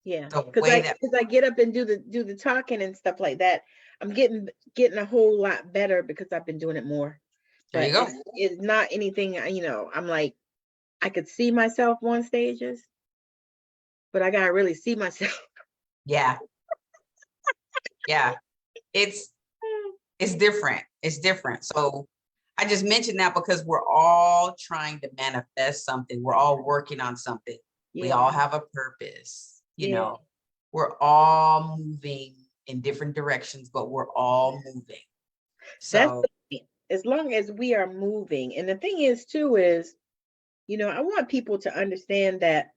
Yeah, because I get up and do the talking and stuff like that. I'm getting a whole lot better because I've been doing it more. There you go. It's not anything, I'm like, I could see myself on stages, but I gotta really see myself. Yeah. Yeah. It's different. It's different. So I just mentioned that because we're all trying to manifest something. We're all working on something. Yeah. We all have a purpose. You know, we're all moving in different directions, but we're all moving. So as long as we are moving. And the thing is too is, I want people to understand that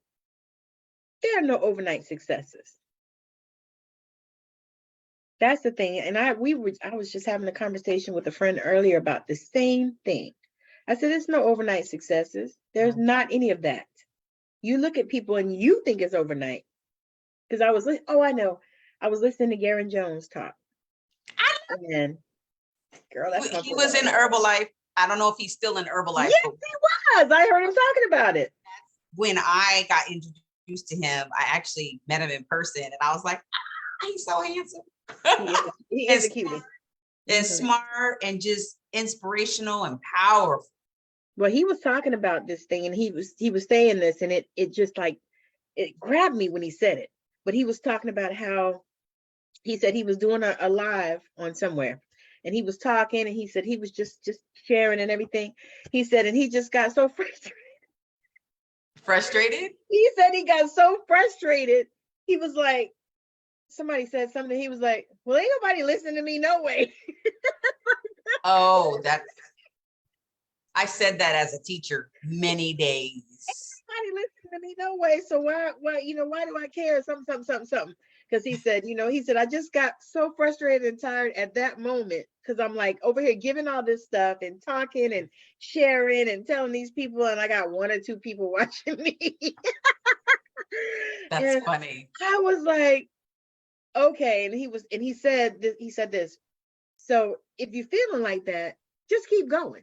there are no overnight successes. That's the thing. And I was just having a conversation with a friend earlier about the same thing. I said, there's no overnight successes. There's not any of that. You look at people and you think it's overnight. Because I was listening to Garen Jones talk. And girl, he was in Herbalife. I don't know if he's still in Herbalife. Yes, he was. I heard him talking about it. When I got introduced to him, I actually met him in person, and I was like, he's so handsome. He is a cutie. And smart and just inspirational and powerful. Well, he was talking about this thing, and he was saying this, and it just like it grabbed me when he said it. But he was talking about how he said he was doing a live on somewhere, and he was talking, and he said he was just sharing and everything. He said, and he just got so frustrated. Frustrated? He said he got so frustrated. He was like, somebody said something. He was like, well, ain't nobody listening to me, no way. Oh, I said that as a teacher many days. Ain't nobody listening to me, no way. So why do I care? Something. Because he said, I just got so frustrated and tired at that moment. Because I'm like over here giving all this stuff and talking and sharing and telling these people, and I got one or two people watching me. That's funny. I was like, okay. And he said this. So if you're feeling like that, just keep going.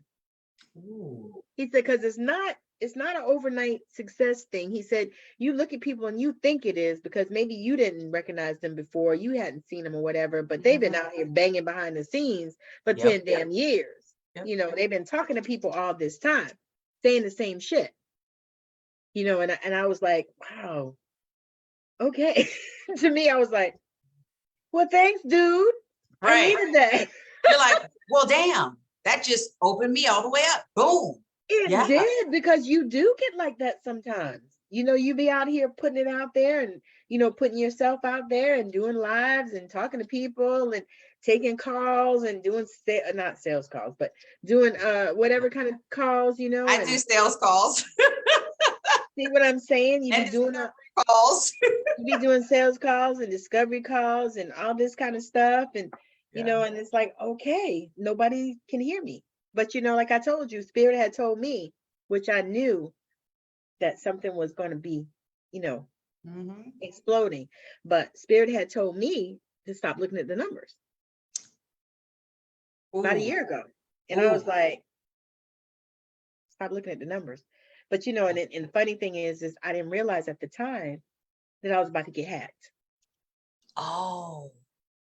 Ooh. He said, because it's not an overnight success thing. He said, you look at people and you think it is because maybe you didn't recognize them before, you hadn't seen them or whatever, but they've been out here banging behind the scenes for 10 damn years. Yep. They've been talking to people all this time, saying the same shit. And I was like, wow, okay. To me, I was like, well, thanks, dude. Right. I needed that. You're like, well, damn, that just opened me all the way up. Boom. It did, because you do get like that sometimes. You be out here putting it out there and, putting yourself out there and doing lives and talking to people and taking calls and doing, not sales calls, but doing whatever kind of calls, I do sales calls. See what I'm saying? You be doing calls. You be doing sales calls and discovery calls and all this kind of stuff. And, and it's like, okay, nobody can hear me. But, like I told you, Spirit had told me, which I knew that something was going to be, exploding. But Spirit had told me to stop looking at the numbers. Ooh. About a year ago. And I was like, stop looking at the numbers. But, and the funny thing is I didn't realize at the time that I was about to get hacked. Oh.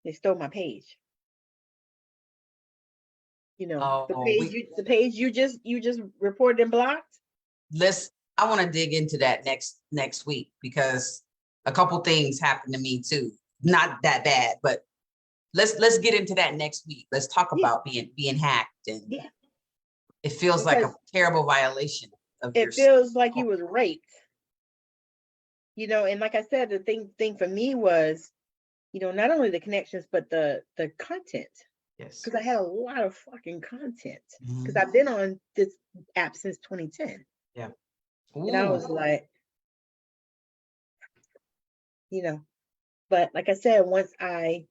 They stole my page. You know, Oh, the page you just reported and blocked. I want to dig into that next week, because a couple things happened to me too. Not that bad, but let's get into that next week. Let's talk about being hacked, and it feels like a terrible violation of your. It feels like you was raped. You know, and like I said, the thing for me was, you know, not only the connections, but the content. Yes. Because I had a lot of fucking content. Because I've been on this app since 2010. Yeah. Ooh. And I was like, you know, but like I said, once I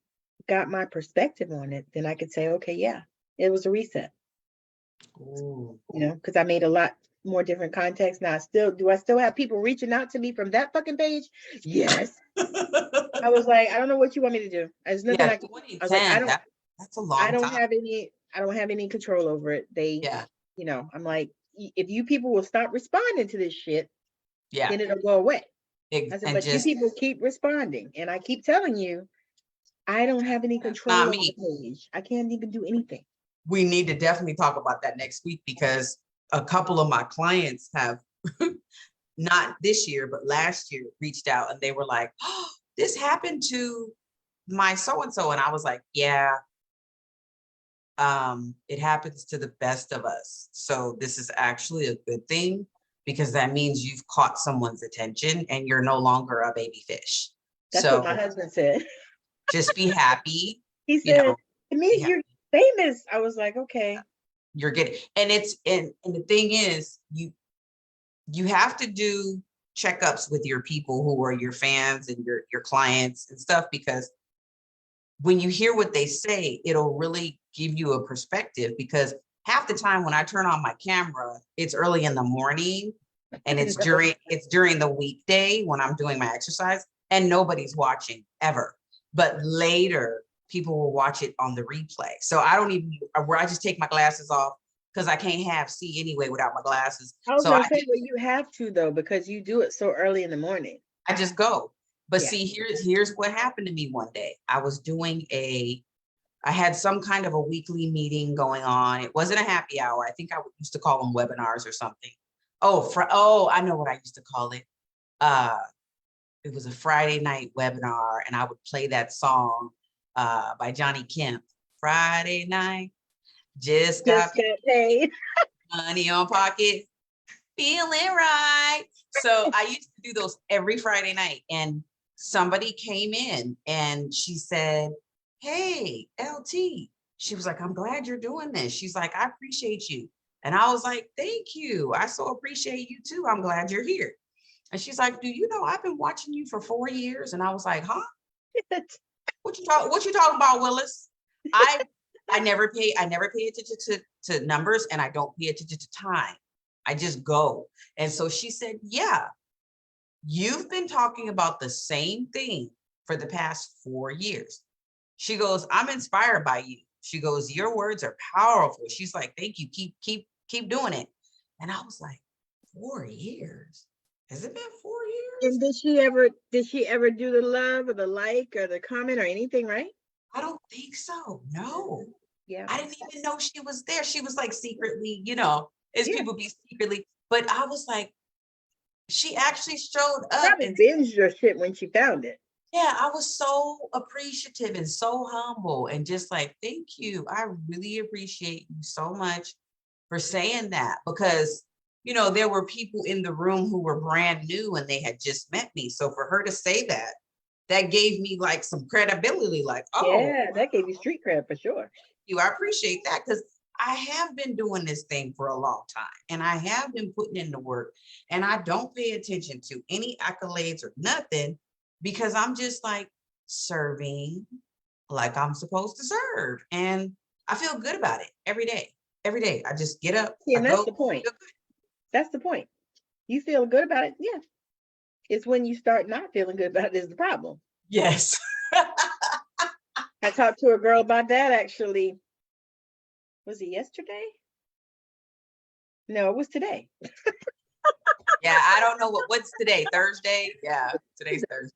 got my perspective on it, then I could say, okay, yeah, it was a reset. Ooh. You know, because I made a lot more different contexts. Now, do I still have people reaching out to me from that fucking page? Yes. I was like, I don't know what you want me to do. There's nothing I can. I was like, that's a long time. I don't have any control over it. You know, I'm like, if you people will stop responding to this shit, then it'll go away. I said, but you people keep responding, and I keep telling you, I don't have any control over the page. I can't even do anything. We need to definitely talk about that next week, because a couple of my clients have not this year, but last year reached out, and they were like, oh, this happened to my so-and-so. And I was like, yeah, it happens to the best of us. So this is actually a good thing, because that means you've caught someone's attention and you're no longer a baby fish. That's what my husband said. Just be happy. He said, it means you're famous. I was like, okay. You're getting, and the thing is, you have to do checkups with your people who are your fans and your clients and stuff, because when you hear what they say, it'll really give you a perspective. Because half the time when I turn on my camera, it's early in the morning, and it's during the weekday when I'm doing my exercise, and nobody's watching ever. But later, people will watch it on the replay. So I don't even, where I just take my glasses off, because I can't see anyway without my glasses. I was gonna say, well, you have to though, because you do it so early in the morning. I just go. But see, here's what happened to me one day. I was doing I had some kind of a weekly meeting going on. It wasn't a happy hour. I think I used to call them webinars or something. I know what I used to call it. It was a Friday night webinar, and I would play that song by Johnny Kemp. Friday night, just got paid. Money on pocket, feeling right. So I used to do those every Friday night, and somebody came in and she said, hey, LT. She was like, I'm glad you're doing this. She's like, I appreciate you. And I was like, thank you. I so appreciate you too. I'm glad you're here. And she's like, do you know, I've been watching you for 4 years. And I was like, huh? What you talking about, Willis? I never pay attention to numbers, and I don't pay attention to time. I just go. And so she said, yeah, you've been talking about the same thing for the past 4 years. She goes, I'm inspired by you. She goes, your words are powerful. She's like, thank you. Keep doing it. And I was like, 4 years? Has it been 4 years? And did she ever do the love or the like or the comment or anything, right? I don't think so. No. Yeah. I didn't even know she was there. She was like secretly, you know, as people be secretly, but I was like, she actually showed up. Probably binged your shit when she found it. Yeah, I was so appreciative and so humble, and just like, thank you. I really appreciate you so much for saying that, because, you know, there were people in the room who were brand new and they had just met me. So for her to say that gave me like some credibility, like, oh. Yeah, that gave you street cred for sure. I appreciate that, because I have been doing this thing for a long time, and I have been putting in the work, and I don't pay attention to any accolades or nothing, because I'm just like serving like I'm supposed to serve. And I feel good about it every day. Every day I just get up. Yeah, and that's the point. That's the point. You feel good about it. Yeah. It's when you start not feeling good about it is the problem. Yes. I talked to a girl about that actually. Was it yesterday? No, it was today. Yeah, I don't know what's today. Thursday? Yeah, today's Thursday.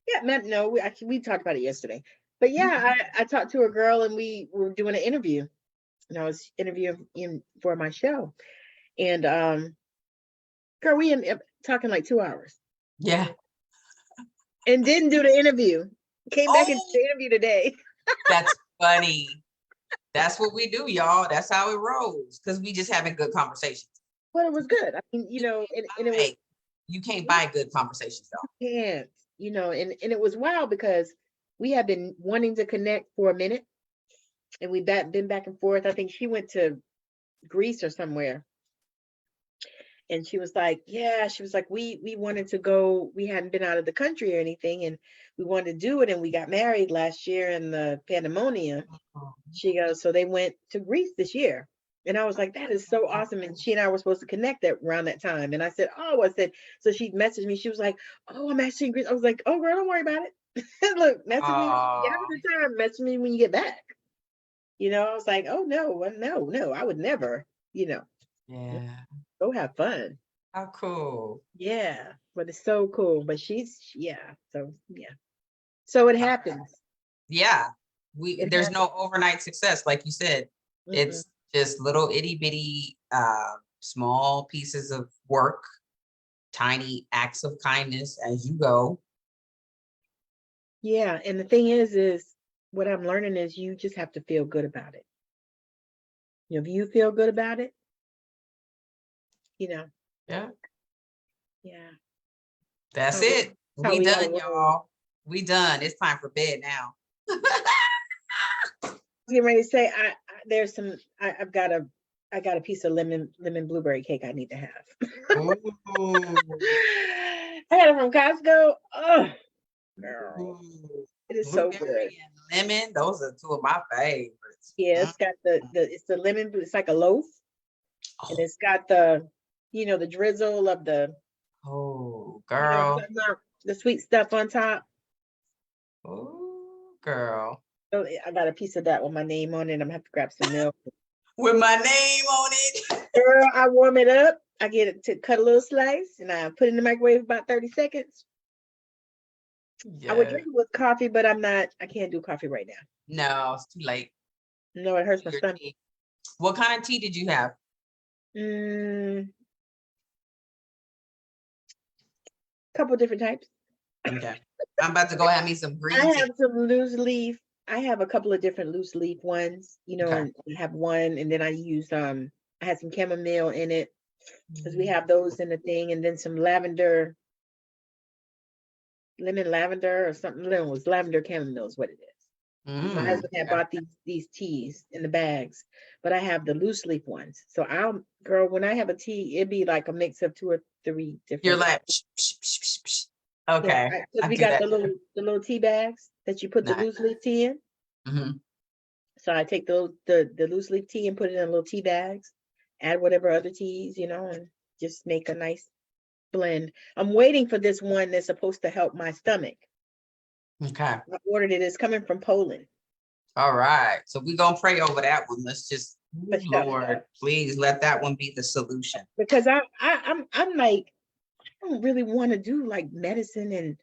Yeah, man, no, we talked about it yesterday. But yeah, I talked to a girl and we were doing an interview. And I was interviewing for my show. And girl, we ended up talking like 2 hours Yeah. and didn't do the interview. Came back and did Oh, the interview today. that's funny. That's what we do, y'all. That's how it rolls. Because we just having good conversations. But it was good. I mean, and it was, You can't buy good conversations, though. can't, and it was wild because we had been wanting to connect for a minute and been back and forth. I think she went to Greece or somewhere. And she was like, yeah, she was like, we wanted to go, we hadn't been out of the country or anything, and we wanted to do it, and we got married last year in the pandemonium. She goes, so they went to Greece this year. And I was like, that is so awesome. And she and I were supposed to connect around that time. And I said, so she messaged me. She was like, oh, I'm actually in Greece. I was like, oh, girl, don't worry about it. Look, message me when you get out of the time. Message me when you get back. I was like, oh, no, I would never, Yeah. go have fun. How cool. Yeah, but it's so cool. But so it happens. Yeah. There's happens. no overnight success, like you said. It's just little itty bitty small pieces of work, tiny acts of kindness as you go. Yeah, and the thing is what I'm learning is you just have to feel good about it. If you feel good about it, Yeah. yeah. That's How we- it. how We we done, gotta roll. y'all. We done. It's time for bed now. I was getting ready to say I got a piece of lemon blueberry cake I need to have. Ooh. I got it from Costco. Oh, girl, Ooh. it is so good. Blueberry and lemon, those are two of my favorites. Yeah, it's got it's the lemon, it's like a loaf, and it's got the the drizzle of the Oh, girl. the sweet stuff on top. Oh, girl. So I got a piece of that with my name on it. I'm gonna have to grab some milk. With my name on it. Girl, I warm it up. I get it to cut a little slice, and I put it in the microwave about 30 seconds. I would drink it with coffee, but I can't do coffee right now. No, it's too late. No, it hurts my stomach. Tea. What kind of tea did you have? Couple different types. Okay. I'm about to go have me some green tea. I have some loose leaf. I have a couple of different loose leaf ones, and I have one, and then I use I had some chamomile in it because we have those in the thing, and then some lemon lavender or something. It was lavender chamomile is what it is. My husband had bought these teas in the bags, but I have the loose leaf ones. So girl, when I have a tea, it'd be like a mix of 2 or 3 different. You're like, okay. Because we got the little tea bags that you put the loose leaf tea in. So I take the loose leaf tea and put it in little tea bags, add whatever other teas, and just make a nice blend. I'm waiting for this one that's supposed to help my stomach. Okay. I ordered it. It's coming from Poland. All right. So we're going to pray over that one. Let's just, Lord, please let that one be the solution. Because I'm like, I don't really want to do like medicine and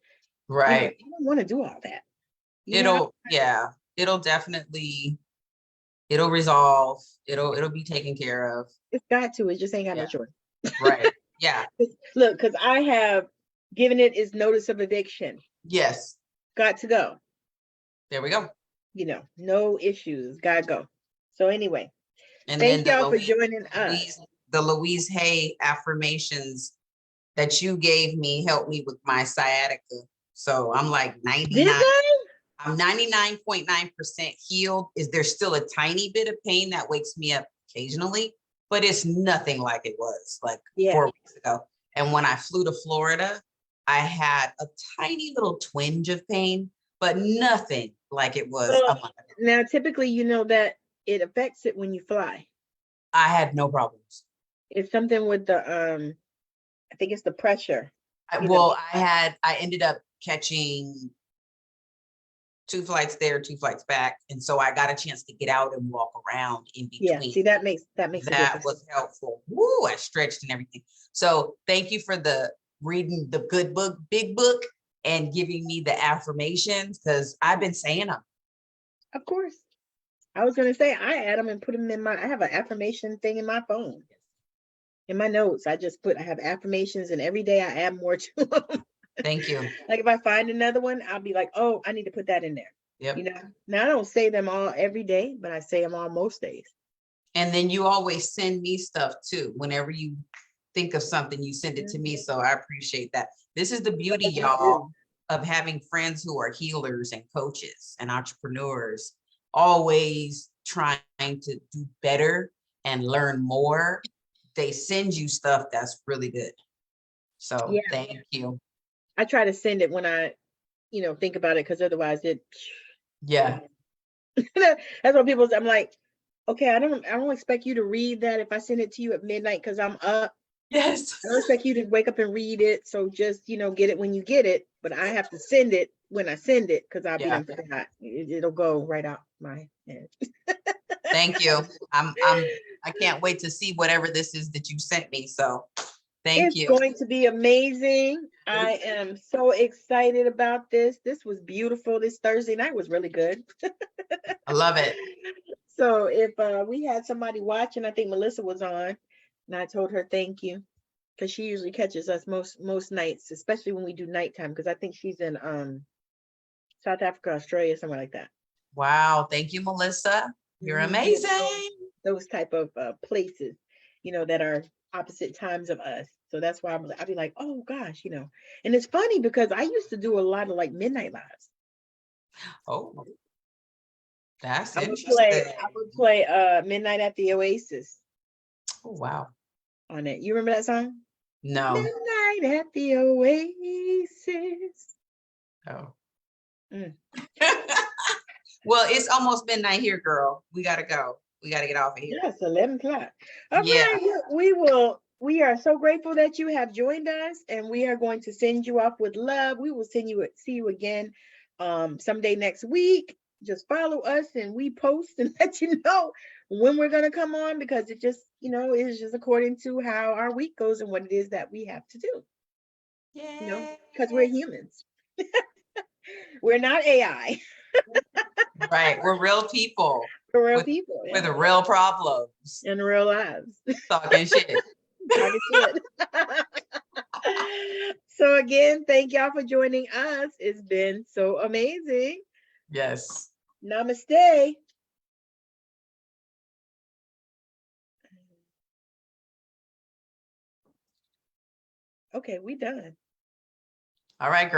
right. I don't want to do all that. It'll definitely, it'll resolve. It'll be taken care of. It's got to. It just ain't got no choice. Right. Yeah. Look, because I have given it its notice of eviction. Yes. Got to go. There we go. No issues. Gotta go. So anyway, and thank y'all for joining us. The Louise Hay affirmations that you gave me helped me with my sciatica. So I'm like 99. I'm 99.9% healed. Is there still a tiny bit of pain that wakes me up occasionally? But it's nothing like it was like 4 weeks ago. And when I flew to Florida, I had a tiny little twinge of pain, but nothing like it was a month ago. Now, typically, that it affects it when you fly. I had no problems. It's something with the, I think it's the pressure. I ended up catching 2 flights there, 2 flights back. And so I got a chance to get out and walk around in between. Yeah, see, that makes a difference. Was helpful. Woo, I stretched and everything. So thank you for reading the good book, big book. and giving me the affirmations, because I've been saying them. Of course. I was gonna say I add them and put them in my. I have an affirmation thing in my phone. In my notes, I have affirmations, and every day I add more to them. Thank you. Like if I find another one, I'll be like, oh, I need to put that in there. Yep. You know. Now I don't say them all every day, but I say them all most days. And then you always send me stuff too. Whenever you think of something, you send it to me. So I appreciate that. This is the beauty, y'all, of having friends who are healers and coaches and entrepreneurs, always trying to do better and learn more. They send you stuff that's really good. So yeah. Thank you. I try to send it when I, think about it, because otherwise yeah. That's what people say. I'm like, okay, I don't expect you to read that if I send it to you at midnight because I'm up. Yes. I don't expect you to wake up and read it. So just, get it when you get it. But I have to send it when I send it, because I'll be done for that. It'll go right out my head. Thank you. I can't wait to see whatever this is that you sent me. So thank you. It's going to be amazing. I am so excited about this. This was beautiful. This Thursday night was really good. I love it. So if we had somebody watching, I think Melissa was on, and I told her thank you, because she usually catches us most nights, especially when we do nighttime, because I think she's in South Africa, Australia, somewhere like that. Wow. Thank you, Melissa. You're amazing. Those type of places, that are opposite times of us. So that's why I'll be like, oh gosh, and it's funny because I used to do a lot of like midnight lives. Oh, that's interesting. I would play Midnight at the Oasis. Oh, wow. On it. You remember that song? No. Midnight at the Oasis. Oh. Well, it's almost midnight here, girl. We got to go. We got to get off of here. Yes, 11 o'clock. All right. We are so grateful that you have joined us, and we are going to send you off with love. We will see you again someday next week. Just follow us, and we post and let you know when we're going to come on, because it just, is just according to how our week goes and what it is that we have to do. Yeah. Because we're humans. We're not AI. Right. We're real people. We're real people. Yeah. With the real problems. In real lives. Talking shit. Talking shit. So again, thank y'all for joining us. It's been so amazing. Yes. Namaste. Okay, we done. All right, girl.